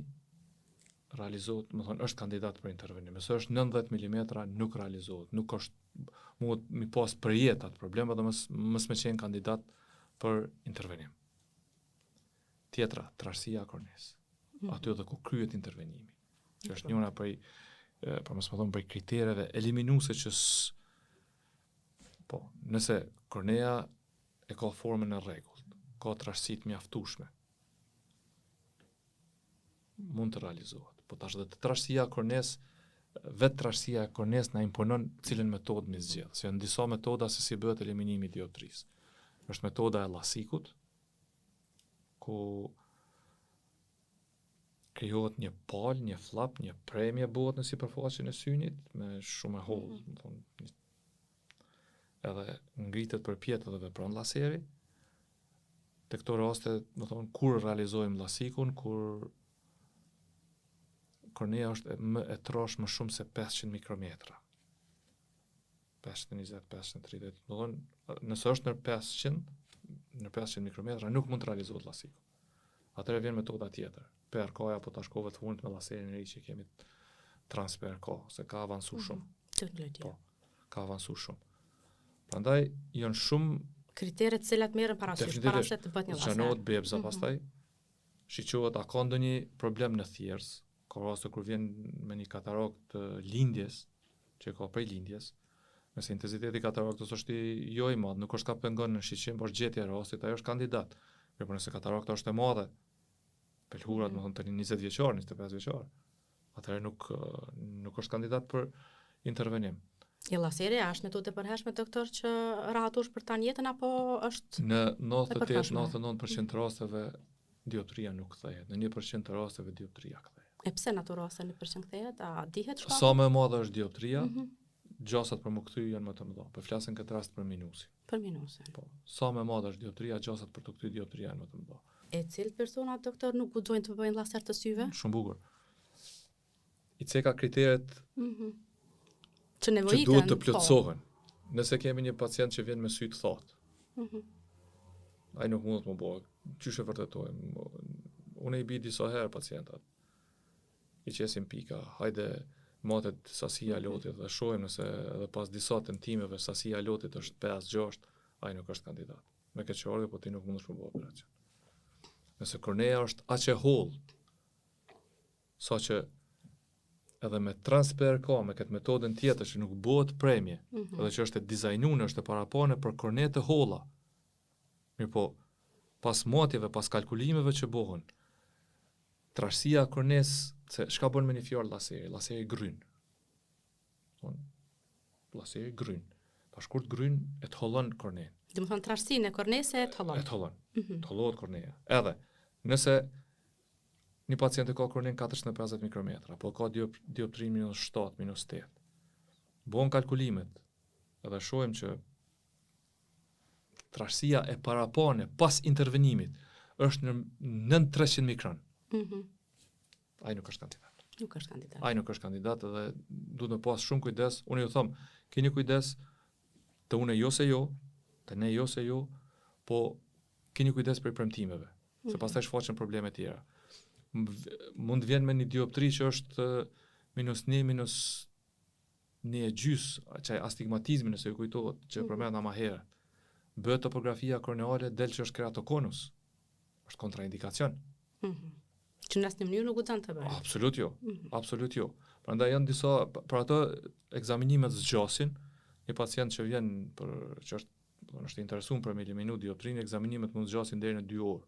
realizohet, më thonë, është kandidat për intervenim. Nëse është 90 mm, nuk realizohet, nuk është mund mi pas përjet atë problem, dhe mës me qenë kandidat për intervenim. Tjetra, trashësia e kornesë. Aty edhe ku kryhet intervenimi. Që është njëra prej, për mësë më thonë, prej kritereve eliminuese që po, nëse kornea e ka formën e rregullt, ka trashësit mjaftueshme, mund të realizohet. Po tash edhe trashësia e kornesë, vetë trashësia e kornesë na imponon cilën metodë mi zgjedh. Se janë disa metoda se si bëhet eliminimi i dioptrisë. Është metoda e llasikut, ku krijohet një palë, një flap, një premje bëhet në sipërfaqen e synit me shumë e hollë, edhe ngritet përpjet edhe vepron laseri. Te këto raste, do thonë, kur realizojmë lasikun, kur kornea është e trash më shumë se 500 mikrometra. 520, 530. Do thonë, nëse është në 500 mikrometra, nuk mund të realizohet lasiku. Atëherë vjen metoda tjetër. PRK apo tashkove të fundit me laserin e ri që kemi transPRK, se ka avancu shumë. Teknologjia. Po, ka avancu shumë. Prandaj janë shumë kriteret cilat merren parasysh para se të bëhet një laser. Çanohet bebza pastaj. Shiqohet a ka ndonjë problem në thjerz, ka raste kur vjen me një katarakt lindjes, që ka prej lindjes. Nëse intensiteti i kataraktës është jo i madh, nuk është ka pengon në shiqim, por gjetje e rastit, ajo është kandidat. Por nëse katarakta është e madhe, pelhurat, më thonë të 20 vjeçar, 25 vjeçar, atëherë nuk është kandidat për intervenim. Një laseri është metodë e përhershme doktor që rahatosh për ta jetën apo është në 98-99% të rasteve dioptria nuk kthehet. Në 1% të rasteve dioptria kthehet. E pse në ato raste 1% kthehet? A dihet shkak? Sa më e madhe është dioptria, gjasat për më kthy janë më të mëdha. Po flasin këtë rast për minusin. Për minusin. Po. Sa më e madhe është dioptria, gjasat për të kthy dioptria janë më të mëdha. E cilë persona doktor nuk guxojnë të bëjnë laser të syve? Shumë bukur. I ceka kriteret që duhet të plotësohen. Nëse kemi një pacient që vjen me sy të thatë, ai nuk mund të më bëjë. Qysh e vërtetojmë? Unë i bi disa herë pacientat. I qesim pika, hajde matet sasia e lotit dhe shohim nëse edhe pas disa tentimeve sasia e lotit është 5-6, ai nuk është kandidat. Me këtë çorë, po ti nuk mundesh të bëj operacion. Nëse kornea është aq e hollë, saqë edhe me transPRK, me këtë metodën tjetër që nuk bëhet premje, edhe që është e dizajnuar, është e parapone për korne të holla. Mirë po, pas matjeve, pas kalkulimeve që bëhen, trashësia e kornesë, se çka bën me një fjalë laseri gryn. Laseri gryn. Tash kur të gryn e të hollon kornen. Do të thonë trashësinë e kornesë e të hollon. E të hollon. Të hollohet kornea. Edhe nëse një pacient ka kronin 450 mikrometra, po ka dioptrin -7, -8. Bon kalkulimet, edhe shohim që trashësia e parapane pas intervenimit është në 9-300 mikron. Ai nuk është kandidat. Ai nuk është kandidat edhe duhet me pas shumë kujdes. Unë ju them, keni kujdes të unë jo se jo, të ne jo se jo, po keni kujdes për premtimeve, se pastaj shfaqen probleme tjera. Mund të vjen me një dioptri që është -1, -1,5, çaj astigmatizmi nëse ju kujtohet që përmenda më herë. Bëhet topografia korneale del që është keratokonus. Është kontraindikacion. Që në asnjë mënyrë nuk guxon të bëjë. Absolut jo. Absolut jo. Prandaj janë disa për ato ekzaminimet zgjasin, një pacient që vjen që është interesuar për me eliminu dioptrinë, ekzaminimet mund zgjasin deri në 2 orë.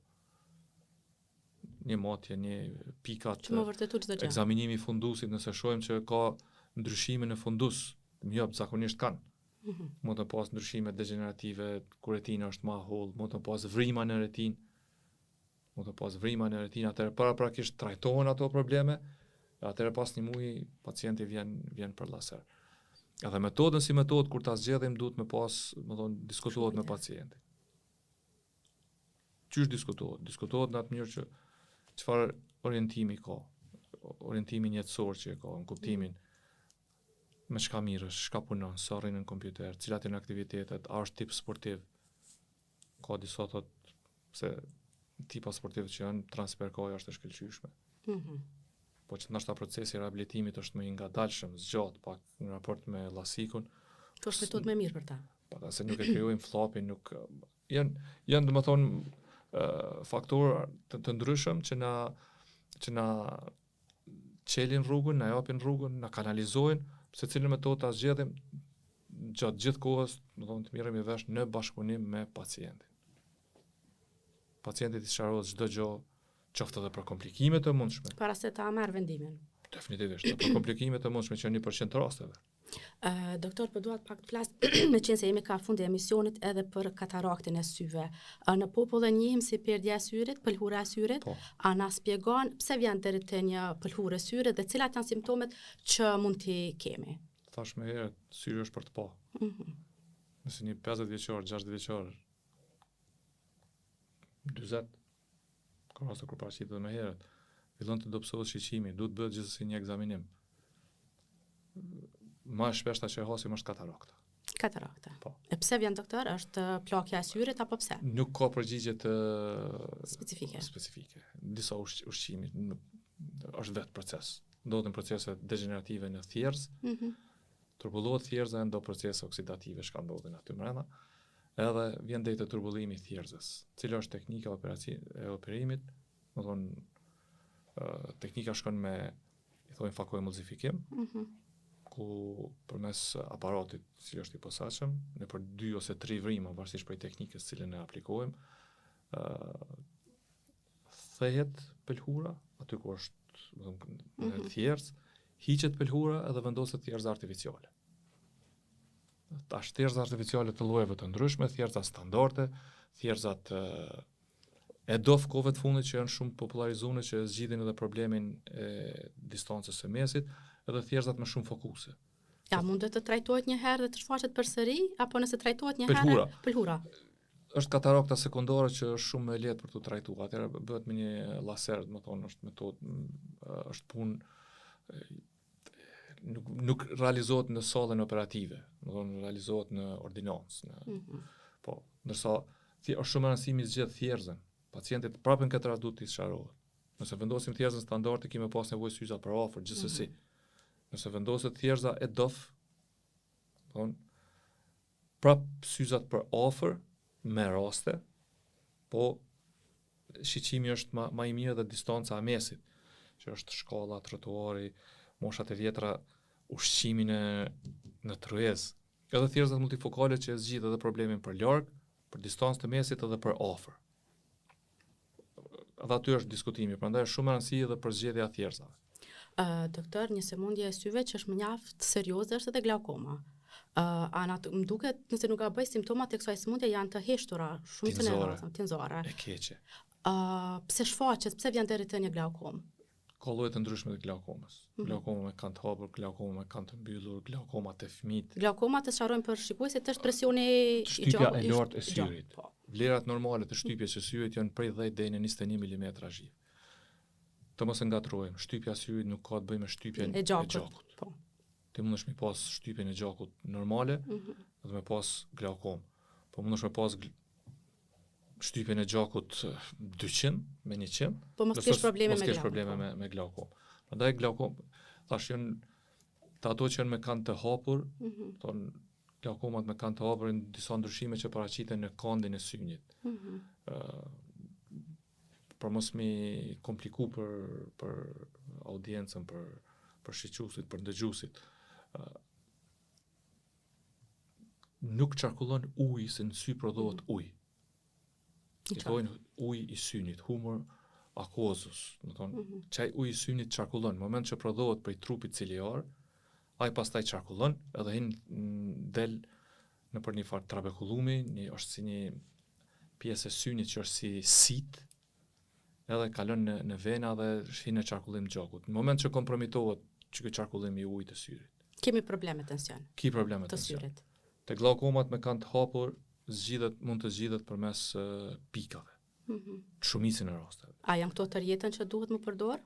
Një matje, një pikat, që më vërtetu çdo gjë. Ekzaminimi i fundusit, nëse shohim që ka ndryshime në fundus, mjop zakonisht kanë. Mund të pas ndryshime degenerative, kur retina është më holl, mund të pas vrima në retinë. Atëherë paraprakisht trajtohen ato probleme, atëherë pas një muaji pacienti vjen për laser. Edhe metodën si metodë kur ta zgjedhim duhet me pas, diskutohet me pacientin. Qysh diskutohet? Diskutohet në atë mënyrë që çfarë orientimi ka, orientimin jetësor që ka, në kuptimin me çka mirësh, çka punon, sa rrin në kompjuter, cilat janë aktivitetet, a është tip sportiv. Ka disa thot se tipa sportiv që janë transferkoja është e shkëlqyeshme. Po që ndoshta procesi i rehabilitimit është më i ngadalshëm, zgjat pak në raport me llasikun. To është metodë më mirë për ta. Po se nuk e krijojmë flopin, nuk janë domethënë faktorë të ndryshëm që na çelin rrugën, na japin rrugën, na kanalizojnë, se cilën metodë ta zgjedhim gjatë gjithë kohës, domethënë të merremi vesh në bashkëpunim me pacientin. Pacientit i sqarohet çdo gjë, qoftë edhe për komplikime të mundshme. Para se ta marr vendimin. Definitivisht, për komplikime të mundshme që 1% të rasteve. Doktor, po duat pak të flas me qenë se jemi ka fundi e emisionit edhe për kataraktin e syve. Në popull e njihim si perdja e syrit, pëlhura e syrit, a na spjegon pse vjen deri te një pëlhurë e syrit dhe cilat janë simptomet që mund t'i kemi? Thash më herët, syri është për të pa. Nëse një 50 vjeçar, 60 vjeçar, 40, ka raste kur paraqitet më herët, fillon të dobësohet shiqimi, duhet bëhet gjithsesi një ekzaminim. Më shpeshta që e hasim është katarakta. Katarakta. Po. E pse vjen doktor? Është plakja e syrit apo pse? Nuk ka përgjigje të specifike. Disa ushqimi është vetë proces. Ndodhin procese degenerative në thjerz, turbullohet thjerza, ndo procese oksidative që ndodhin aty brenda, edhe vjen deri te turbullimi i thjerzës. Cila është teknika e operimit? Do thonë teknika shkon me fakoemulsifikim, ku përmes aparatit që është i posaçëm, në për 2 ose 3 vrima, varësisht prej teknikës cilën e aplikojmë, thehet pëlhura, aty ku është në thjerz, hiqet pëlhura edhe vendoset thjerza artificiale. Tash thjerza artificiale të llojeve të ndryshme, thjerza standarde, thjerzat EDOF kohëve të fundit që janë shumë popularizuar që zgjidhin edhe problemin e distancës së mesit, edhe thjerzat me shumë fokuse. Ja, mundet të trajtohet një herë dhe të shfaqet përsëri, apo nëse trajtohet një herë? Pëlhura. Është katarakta sekondare që është shumë e lehtë për të trajtuar. Atëherë bëhet me një laser, do të thonë, është metodë, është punë nuk realizohet në sallën operative, do të thonë realizohet në ordinancë, po, ndërsa është shumë e rëndësishme zgjedh thjerzën. Pacientit prapë në këtë rast duhet t'i sqarohet. Nëse vendosim thjerzën standarde, kemi pas nevojë syza për afër gjithsesi. Nëse vendoset thjerza EDOF, thonë prapë syzat për afër me raste, po shiqimi është më i mirë dhe distanca e mesit, që është shkalla, trotuari, moshat e vjetra, ushqimin në tryez. Edhe thjerzat multifokale që zgjidh edhe problemin për larg, për distancë të mesit edhe për afër. Edhe aty është diskutimi, prandaj është shumë e rëndësishme edhe për zgjedhja e thjerzave. Doktor, një sëmundje e syve që është më mjaft serioze është edhe glaukoma. Më duket, nëse nuk gaboj, simptomat e kësaj sëmundje janë të heshtura, shumë të nervozë, tinzore. E keqe. Pse shfaqet, pse vjen deri te një glaukom? Ka lloje të ndryshme të glaukomës. Glaukoma me kan të hapur, glaukoma me kan të mbyllur, glaukoma të fëmijët. Glaukoma të sqarojmë për shikuesit është presioni Shtypja e lartë e syrit. Po. Vlerat normale të shtypjes së syrit janë prej 10 deri në 21 mm zhiv. Të mos e ngatrojmë, shtypja e syrit nuk ka të bëjë me shtypjen e gjakut. Po. Ti mundesh me pas shtypjen e gjakut normale, dhe me pas glaukom. Po mundesh me pas shtypjen e gjakut 200 me 100. Po mos kesh probleme me probleme me glaukom. Prandaj glaukom, thash janë të ato që janë me kan të hapur, thon glaukomat me kan të hapur në disa ndryshime që paraqiten në kandin e synit. Për mos me kompliku për audiencën, për shiquesit, për ndëgjuesit. Nuk qarkullon ujë se në sy prodhohet ujë. I thojnë ujë i synit, humor aquosus, do të thonë, çaj uji i synit qarkullon, në moment që prodhohet prej trupit ciliar, ai pastaj qarkullon edhe del nëpër një farë trabekullumi, është si një pjesë e synit që është si sit, edhe kalon në vena dhe hin në qarkullim gjakut. Në moment që kompromitohet që ky qarkullim i ujit të syrit, kemi probleme tension. Ki probleme të syrit. Te glaukomat me kan të hapur mund të zgjidhet përmes pikave. Shumicën e rasteve. A janë këto të rjetën që duhet më përdor?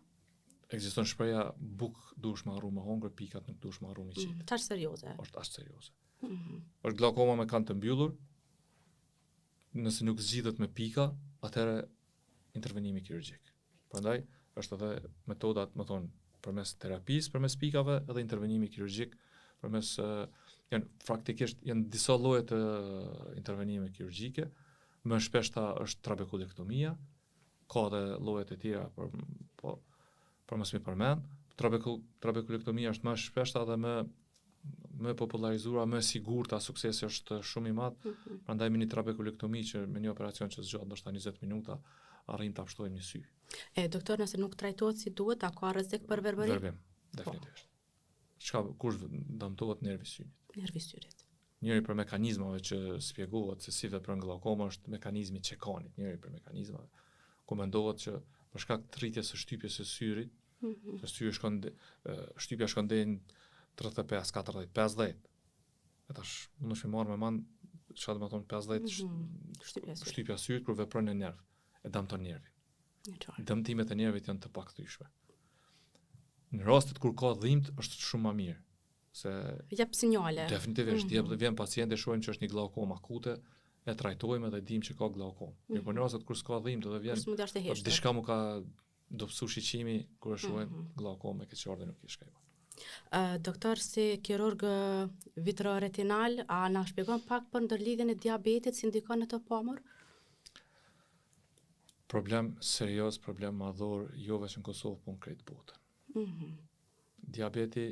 Ekziston shpreha buk duhesh më harru më hongër, pikat nuk duhesh më harru më qit. Tash serioze. Është as serioze. Është glaukoma me kan të mbyllur. Nëse nuk zgjidhet me pika, atëherë intervenimi kirurgjik. Prandaj është edhe metodat, më thon, përmes terapisë, përmes pikave, edhe intervenimi kirurgjik, përmes praktikisht janë disa lloje të intervenime kirurgjike. Më shpeshta është trabekulektomia, ka dhe llojet e tjera, për mos mi përmend. Trabekulektomia është më shpeshta dhe më popularizuar, më sigurta, suksesi është shumë i madh. Prandaj me një trabekulektomi që me një operacion që zgjat ndoshta 20 minuta, arrim ta pshtojmë një sy. Doktor, nëse nuk trajtohet si duhet, a ka rrezik për verbërim? Verbim, definitivisht. Kush dëmtohet nervi i synit? Nervi i syrit. Njëri për mekanizmave që spjegohet se si vepron glaukoma është mekanizmi qekanit, njëri për mekanizmave. Ku mendohet që për shkak të rritjes së shtypjes së syrit, shtypja shkon deri në 35, 40, 50. E tash mundesh të marr me mend çfarë do të thonë 50 shtypja e syrit kur vepron në nerv, e dëmton nervin. Dëmtimet e nervit janë të pakthyeshme. Në rastet kur ka dhimbje është shumë më mirë. Se jep sinjale. Definitivisht, vjen pacienti shohim që është një glaukom akute, e trajtojmë edhe dim që ka glaukom. Por në rastet kur s'ka dhimbje dhe vjen diçka mu ka dobësu shiqimi kur e shohim glaukom me keqardhje nuk i shkajmë. Doktor, si kirurg vitroretinal, a na shpjegon pak për ndërlidhjen e diabetit si ndikon në të pamur? Problem serioz, problem madhor, jo vetëm në Kosovë, por në krejt botën. Diabeti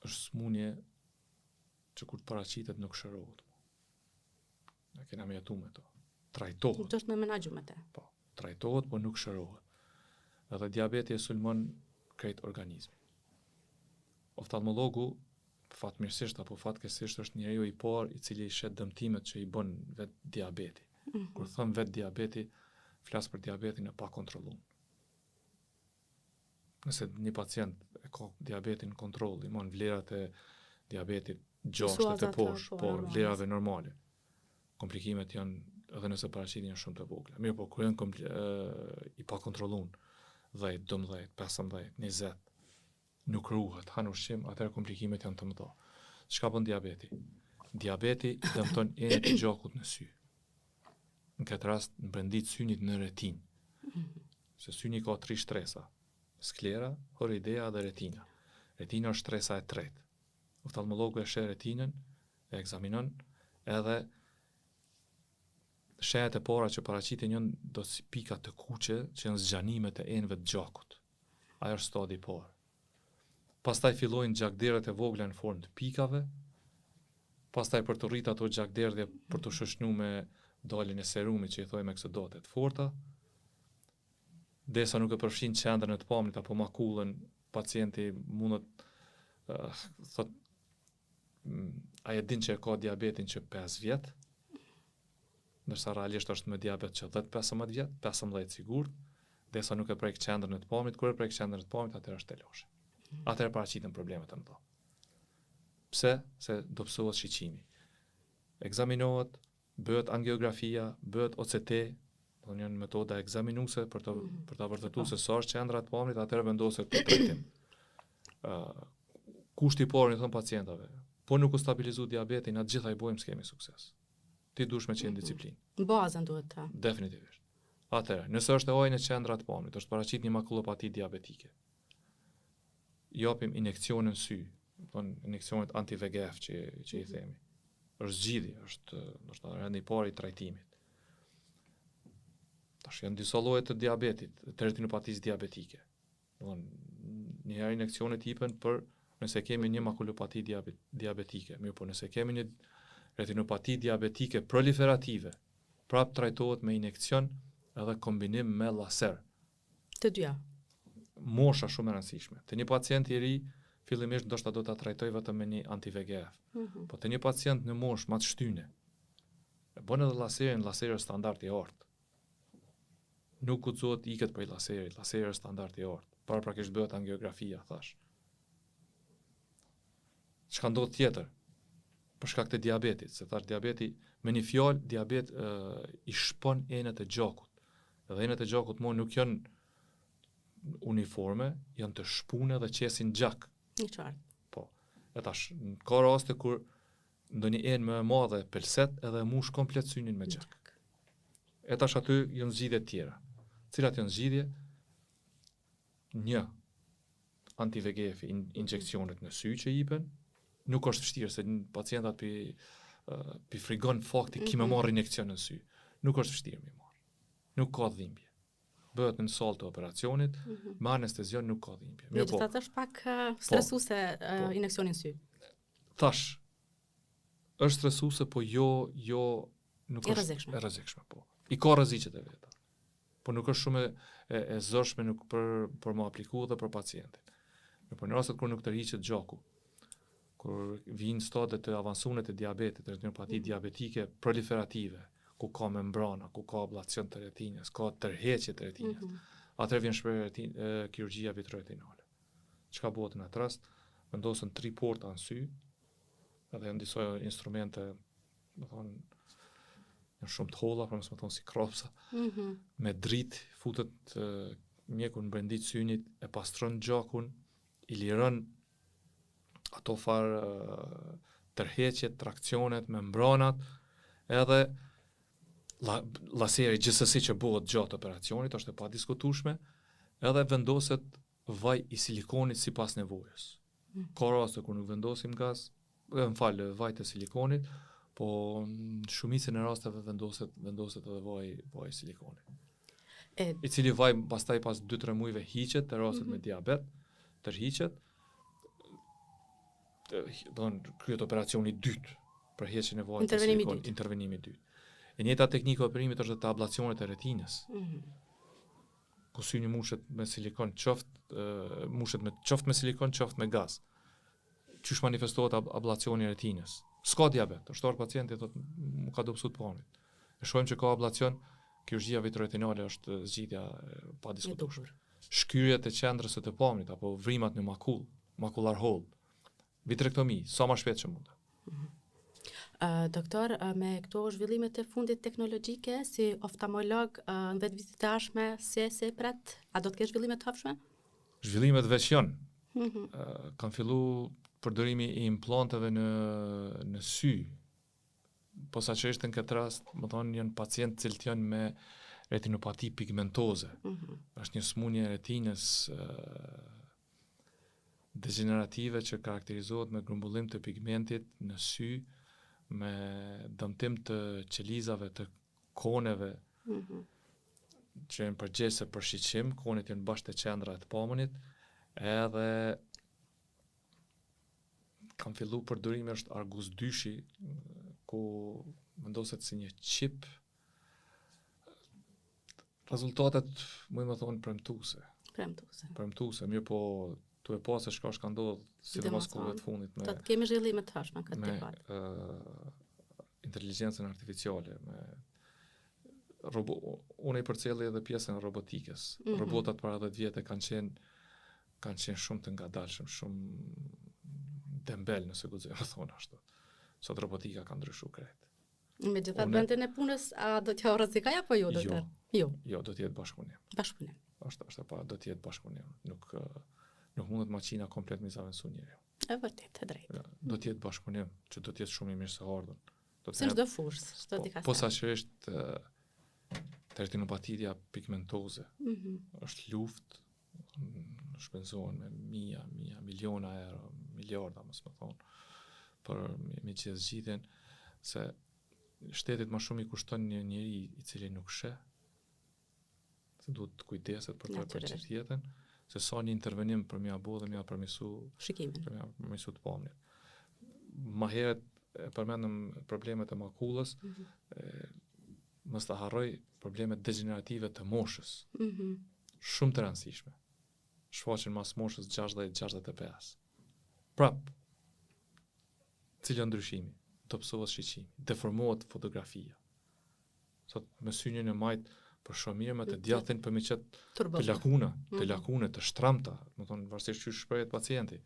është smundje që kur të paraqitet nuk shërohet. Ne kena me jetu me to. Trajtohet. Do të më menaxhu me te. Po, trajtohet, por nuk shërohet. Edhe diabeti e sulmon krejt organizmin. Oftalmologu, fatmirësisht apo fatkeqësisht, është njeriu i parë i cili i shet dëmtimet që i bën vetë diabeti. Kur thëm vetë diabeti, flas për diabetin e pa kontrolluar. Nëse një pacient e ka diabetin në kontroll, i mon vlerat e diabetit 6 të poshtë, po vlerave normale. Komplikimet janë, edhe nëse paraqiten janë shumë të vogla. Mirë, po kur janë i pa kontrolluar, 10, 12, 15, 20, nuk ruhet, han ushqim, atëherë komplikimet janë të mëdha. Çka bën diabeti? Diabeti dëmton enët e gjakut në sy. Në këtë rast në brendit synit në retinë. Se syni ka 3 shtresa: sklera, horoidea dhe retina. Retina është shtresa e tretë. Oftalmologu e sheh retinën, e ekzaminon, edhe shehet e para që paraqiten janë do si pika të kuqe që janë zgjanimet e enëve të gjakut. Ajo është stadi i parë. Pastaj fillojnë gjakderet e vogla në formë të pikave. Pastaj për të rritur ato gjakderdhje për të shoqënuar me daljen e serumit që i thojmë eksodote të forta. Desa nuk e përfshin qendrën e të pamrit apo makullën, pacienti mundet thot ai e din që ka diabetin që 5 vjet, ndërsa realisht është me diabet që 10-15 vjet, 15 sigurt, Desa nuk e prek qendrën e të pamit, kur e prek qendrën e të pamit, atëherë është teloshi. Atëherë paraqiten problemet e mëdha. Pse? Se dobësohet shiqimi. Ekzaminohet, bëhet angiografia, bëhet OCT, do janë metoda ekzaminuese për ta vërtetuar se sa është qendra e të pamit, atëherë vendoset këtë trajtim. Kushti i parë i thon pacientave, po nuk u stabilizu diabetin, atë gjitha i bojmë s'kemi sukses. Ti duhesh me qenë disiplinë. Bazën duhet ta. Definitivisht. Atëherë, nëse është e ojnë e qendra të pamit, është paraqit një makulopati diabetike. Japim injekcione në sy, injekcionet anti-VEGF që i themi. Është zgjidhje, është ndoshta rendi i parë i trajtimit. Tash janë disa lloje të diabetit, të retinopatisë diabetike. Një herë injekcionet jepen për nëse kemi një makulopati diabetike, mirë po nëse kemi një retinopati diabetike proliferative, prap trajtohet me injekcion edhe kombinim me laser. Të dyja. Mosha shumë e rëndësishme. Te një pacient i ri, fillimisht ndoshta do ta trajtoj vetëm me një anti-VEGF. Po te një pacient në moshë më të shtyne, e bën edhe laseri standard i artë. Nuk guxohet iket për laserit, laseri standard i artë. Paraprakisht bëhet angiografia, thash. Çka ndodh tjetër? Për shkak të diabetit, se thash diabeti, me një fjalë, diabet i shpon enet e gjakut. Dhe enet e gjakut nuk janë uniforme, janë të shpune dhe qesin gjak. Një qartë. Po. E tash, ka raste kur ndonjë enë më e madhe pelset edhe e mush komplet synin me gjak. E tash aty janë zgjidhje tjera. Cilat janë zgjidhje? Një, anti-VEGF, injekcionet në sy që jipen, nuk është vështirë se pacientat pi frigon fakti ki me marrë injekcion në sy. Nuk është vështirë me marrë. Nuk ka dhimbje. Bëhet në salë të operacionit, me anestezion nuk ka dhimbje. Mirë po. Është pak stresuese injekcioni në sy. Thash, është stresuese, po jo nuk është e rrezikshme, po. I ka rreziqet e veta. Po nuk është shumë e zëshme nuk për më aplikuar dhe për pacientin. Po në rastet kur nuk tërhiqet gjaku, kur vinë stadet të avansuara të diabetit, retinopati diabetike proliferative, ku ka membrana, ku ka ablacion të retinës, ka tërheqje të retinës, atëherë vjen shpreh kirurgjia vitroretinale. Çka bëhet në atë rast? Vendosen 3 porta në sy, edhe janë disa instrumente, do thonë, janë shumë të holla, për mësë më thonë si kropsa, me dritë, futet mjeku në brendit synit, e pastron gjakun, i liron ato farë tërheqjet, trakcionet, membranat, edhe laseri gjithsesi që bëhet gjatë operacionit, është e padiskutueshme, edhe vendoset vaj i silikonit sipas nevojës. Ka raste kur nuk vendosim vaj të silikonit, po në shumicën e rasteve vendoset edhe vaj silikonit. I cili vaj pastaj pas 2-3 muajve hiqet, të rastet me diabet, tërhiqet, kryet operacioni dytë për heqjen e vajit të silikonit, intervenimi dytë. E njëjta teknikë e operimit është të ablacionit e retinës. Ku syni mushet me silikon, qoftë me silikon, qoftë me gaz. Qysh manifestohet ablacioni e retinës? S'ka diabet, është pacienti thotë më ka dobësuar pamit. E shohim që ka ablacion, kirurgjia vitroretinale është zgjidhja pa diskutueshme. Shkyrjet e qendrës së të pamit apo vrimat në makular hole. Vitrektomi, sa më shpejt që mund. Doktor, me këto zhvillimet e fundit teknologjike, si oftalmolog në vetë vizitashme, se pret, a do të kesh zhvillime të hapshme? Zhvillimet veç janë. Kanë fillu përdorimi i implanteve në sy. Posaçërisht në këtë rast, më thonë janë pacient cilët janë me retinopati pigmentoze. Është një smundje e retinës degenerative që karakterizohet me grumbullim të pigmentit në sy, me dëmtim të qelizave të koneve, që janë përgjegjëse për shiqim, konet janë bashkë të qendra të pamënit, edhe kanë fillu përdorimi është Argus 2, ku vendoset si një chip. Rezultatet, më thonë, premtuese, mirë po tu e pa se shka është ka ndodhë si dhe maskove të fundit me... Të kemi zhvillime të hashme këtë me inteligjencën artificiale, me unë i përcjelli edhe pjesën e robotikës. Robotat para 10 vjetë kanë qenë shumë të ngadalshëm, shumë dembel, nëse guxojmë të thonë ashtu. Sot robotika ka ndryshuar krejt. Megjithatë vendin e punës, a do t'ja rrezikoj apo jo, doktor? Jo, do të jetë bashkëpunim. Bashkëpunim. Është pa, do të jetë bashkëpunim. Nuk mundet maqina komplet me zaventu njeriu. E vërtet, e drejtë. Do të jetë bashkëpunim, që do të jetë shumë i mirë së ardhur. Se çdo fushë, çdo dikasë. Posaçërisht retinopatidia pigmentoze. Është luftë, shpenzohen me miliona euro, miliarda, mos më thonë, për me gjithë zgjidhjen, se shtetit më shumë i kushton një njeri i cili nuk sheh, se duhet të kujdeset për të jetën, se sa një intervenim për mja bo dhe mja përmisu shikimin, për mja përmisu të pamjen. Ma herët përmendëm problemet e makullës, mos ta harroj problemet degenerative të moshës. Shumë të rëndësishme. Shfaqen mas moshës 60-65. Prap, cilë ndryshimi, dobësohet shiqimi, deformohet fotografia. Sot me synjen e majt për shumë mirë me të djathin për me qëtë të lakune, të shtramta, më thonë varsisht që shprehet pacienti.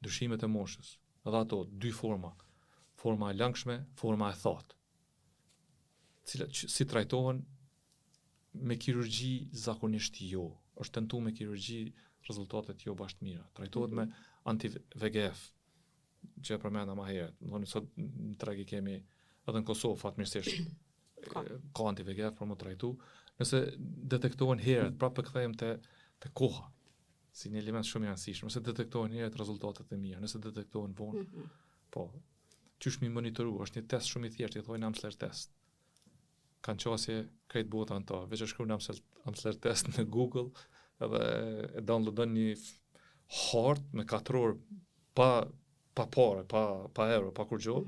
Ndryshimet e moshës, edhe ato, 2 forma e langshme, forma e thatë, cilat si trajtohen me kirurgji zakonisht jo, është tentu me kirurgji rezultatet jo bashkë mira, trajtohet me anti-VEGF, që e përmenda ma herët, më thonë sot në tregi kemi edhe në Kosovë, fatmirësisht, ka anti-VEGF për më trajtu, nëse detektohen herët, prapë këthejmë të koha, si një element shumë i rëndësishëm, nëse detektohen herët rezultatet e mira, nëse detektohen vonë, po, qysh mi monitoru, është një test shumë i thjeshtë, i thojnë Amsler test. Kanë qasje krejt bota në ta, veç e shkru në Amsler test në Google, edhe e downloadon një hartë me 4 orë pa pare, pa euro, pa kur gjo,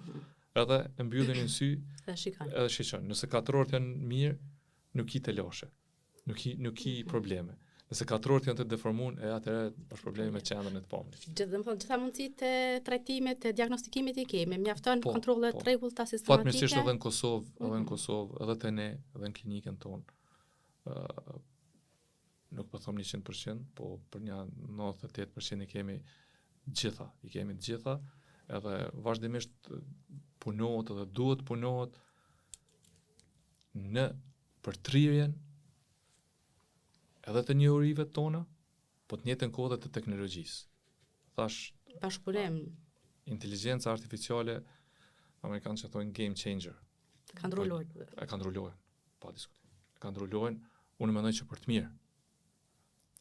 edhe e mbyllin në sy, edhe shikon. Nëse 4 orët janë mirë, nuk i të lashe, nuk i probleme. Nëse 4 orët janë të deformuar, atëherë është problemi me qendrën e të pamjes. Gjitha mundësitë e trajtimit, e diagnostikimit i kemi, mjafton kontrolle të rregullta sistematike. Fatmirësisht edhe në Kosovë, edhe te ne, edhe në klinikën tonë. Nuk po them 100%, po për një 98% i kemi të gjitha, edhe vazhdimisht punohet edhe duhet punohet në përtrirjen edhe të njohurive tona, po të njëjtën kohë të teknologjisë. Thash, bashkëpunim. Inteligjenca artificiale, amerikanë që thonë game changer. Ka ndrulluar. Ka ndrulluar, pa diskutim. Ka ndrulluar, unë mendoj që për të mirë.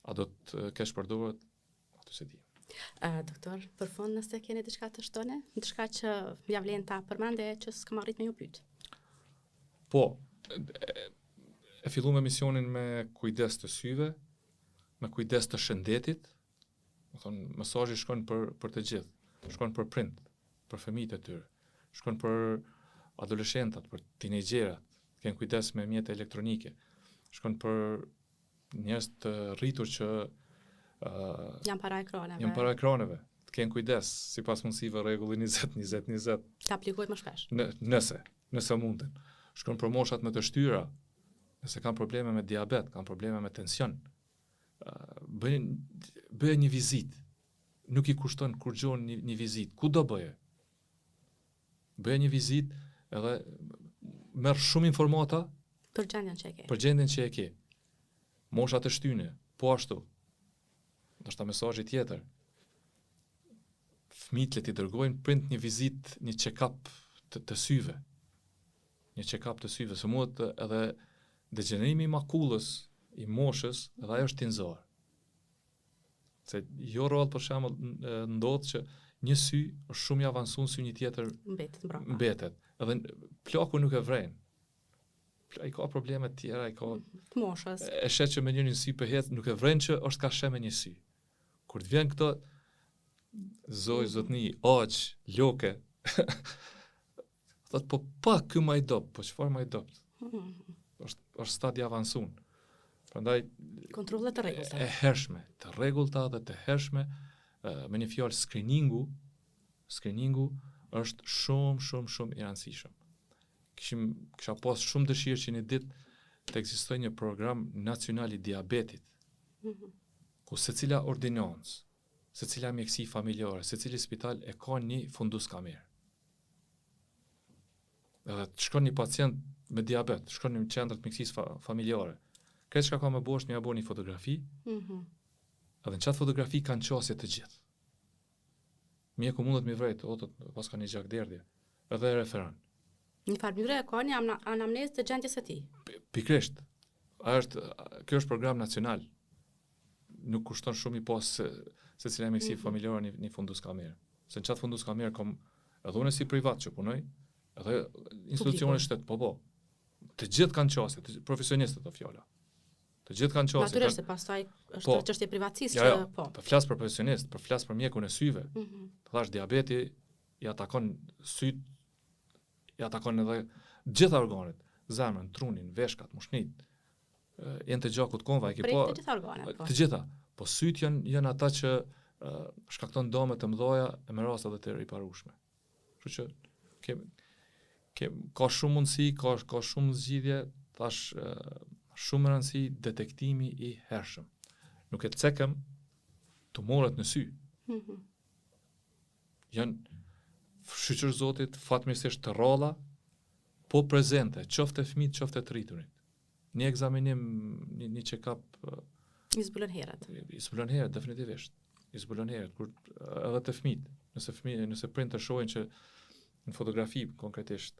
A do të kesh përdorur, aty se di. Doktor, për fund nëse keni diçka të shtoni, diçka që ja vlen ta përmendje që s'kam arrit me ju pyet. Po, e fillu me misionin me kujdes të syve, me kujdes të shëndetit, më thonë, mesazhi shkon për të gjithë, shkon për prind, për fëmijët e tyre, shkon për adoleshentat, për tinejgjerat, kanë kujdes me mjete elektronike, shkon për njerëz të rritur që janë para ekraneve, të kenë kujdes, sipas mundësive rregullin 20-20-20. Ta aplikohet më shpesh. Nëse munden. Shkon për moshat me të shtyra, nëse kanë probleme me diabet, kanë probleme me tension, bëje një vizit. Nuk i kushton kur gjon një vizit. Ku do bëje? Bëje një vizit edhe merr shumë informata për gjendjen që e ke. Moshat e shtyne, po ashtu. Ndoshta mesazhi tjetër. Fëmijët le t'i dërgojnë prind një vizit, një check-up të syve. Një check-up të syve, se mund edhe degenerimi i makullës, i moshës, edhe ajo është tinzor. Se jo rrallë për shembull ndodh që një sy është shumë i avancuar, sy një tjetër mbetet. Edhe plaku nuk e vren. Ai ka probleme të tjera, ai ka moshës. E shet që me njërin sy pëhet, nuk e vren që është ka shë me një sy. Kur të vjen këto zotni, aq, loke, thot po pa ky më i dop, po çfarë më i dop? Është stadi avancuar. Prandaj kontrollet të rregullta. E hershme, të rregullta dhe të hershme, me një fjalë screeningu është shumë i rëndësishëm. Kisha pas shumë dëshirë që një ditë të ekzistojë një program nacional i diabetit, ku secila ordinancë, secila mjekësi familjare, secili spital e ka një fundus kamerë. Edhe të shkon një pacient me diabet, shkon në qendër të mjekësisë familjare. Këtë çka ka më bësh, më bën një fotografi. Edhe në çat fotografi kanë qasje të gjithë. Mjeku mundet mi vrejt, pas ka një gjakderdhje, edhe referan. Një farë mënyre ka një anamnezë të gjendjes së tij. Pikrisht. Kjo është program nacional. Nuk kushton shumë i pas se cila mjekësi familjare një fundus kamerë. Se në qatë fundus kamerë kam edhe unë si privat që punoj, edhe institucionet shtetë, po. Të gjithë kanë qasje, profesionistët të fjalla. Të gjithë kanë qasje. Natyrisht, se pastaj është çështje privatësisë që po. Po flas për profesionist, po flas për mjekun e syve. Të thash diabeti i atakon syt, i atakon edhe gjitha organet, zemrën, trunin, veshkat, mushnit, janë të gjakut konva, Të gjitha organet, po. Të gjitha. Po syt janë ata që shkakton dëme të mëdha e me raste të riparueshme. Kështu që ka shumë mundësi, ka shumë zgjidhje, thash shumë rëndësi detektimi i hershëm. Nuk e cekëm tumorët në sy. Janë shqyqër zotit fatmirësisht të rralla, po prezente, qoftë e fëmijët, qoftë e të rriturit. Një egzaminim, një check-up I zbulon herët. I zbulon herët, definitivisht. I zbulon herët, kur edhe të fëmijët, nëse prind të shohin që në fotografi konkretisht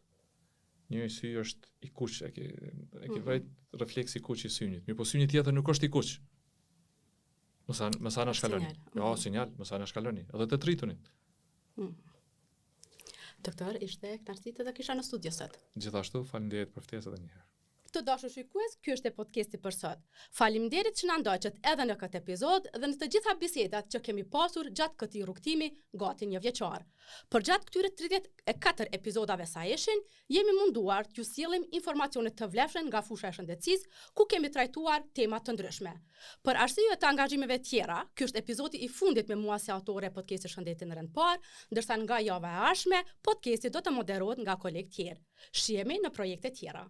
një sy është i kuq, e ke vërejt refleksi i kuq i synit. Mirë po syni tjetër nuk është i kuq. Mësa në shkalloni. Jo, sinjal, mësa në shkalloni. Edhe të tritunit. Doktor, ishte kënaqësi të kisha në studio sot. Gjithashtu, faleminderit për ftesën edhe një herë. Të dashur shikues, ky është podcasti për sot. Faleminderit që na ndoqët edhe në këtë epizod dhe në të gjitha bisedat që kemi pasur gjatë këtij rrugtimi gati një vjeçar. Për gjatë këtyre 34 epizodave sa ishin, jemi munduar t'ju sjellim informacione të vlefshme nga fusha e shëndetësisë, ku kemi trajtuar tema të ndryshme. Për arsye të angazhimeve tjera, ky është epizodi i fundit me mua si autore e podcastit Shëndeti në Rend Parë, ndërsa nga java e ardhshme, podcasti do të moderohet nga kolegë tjerë. Shihemi në projekte tjera.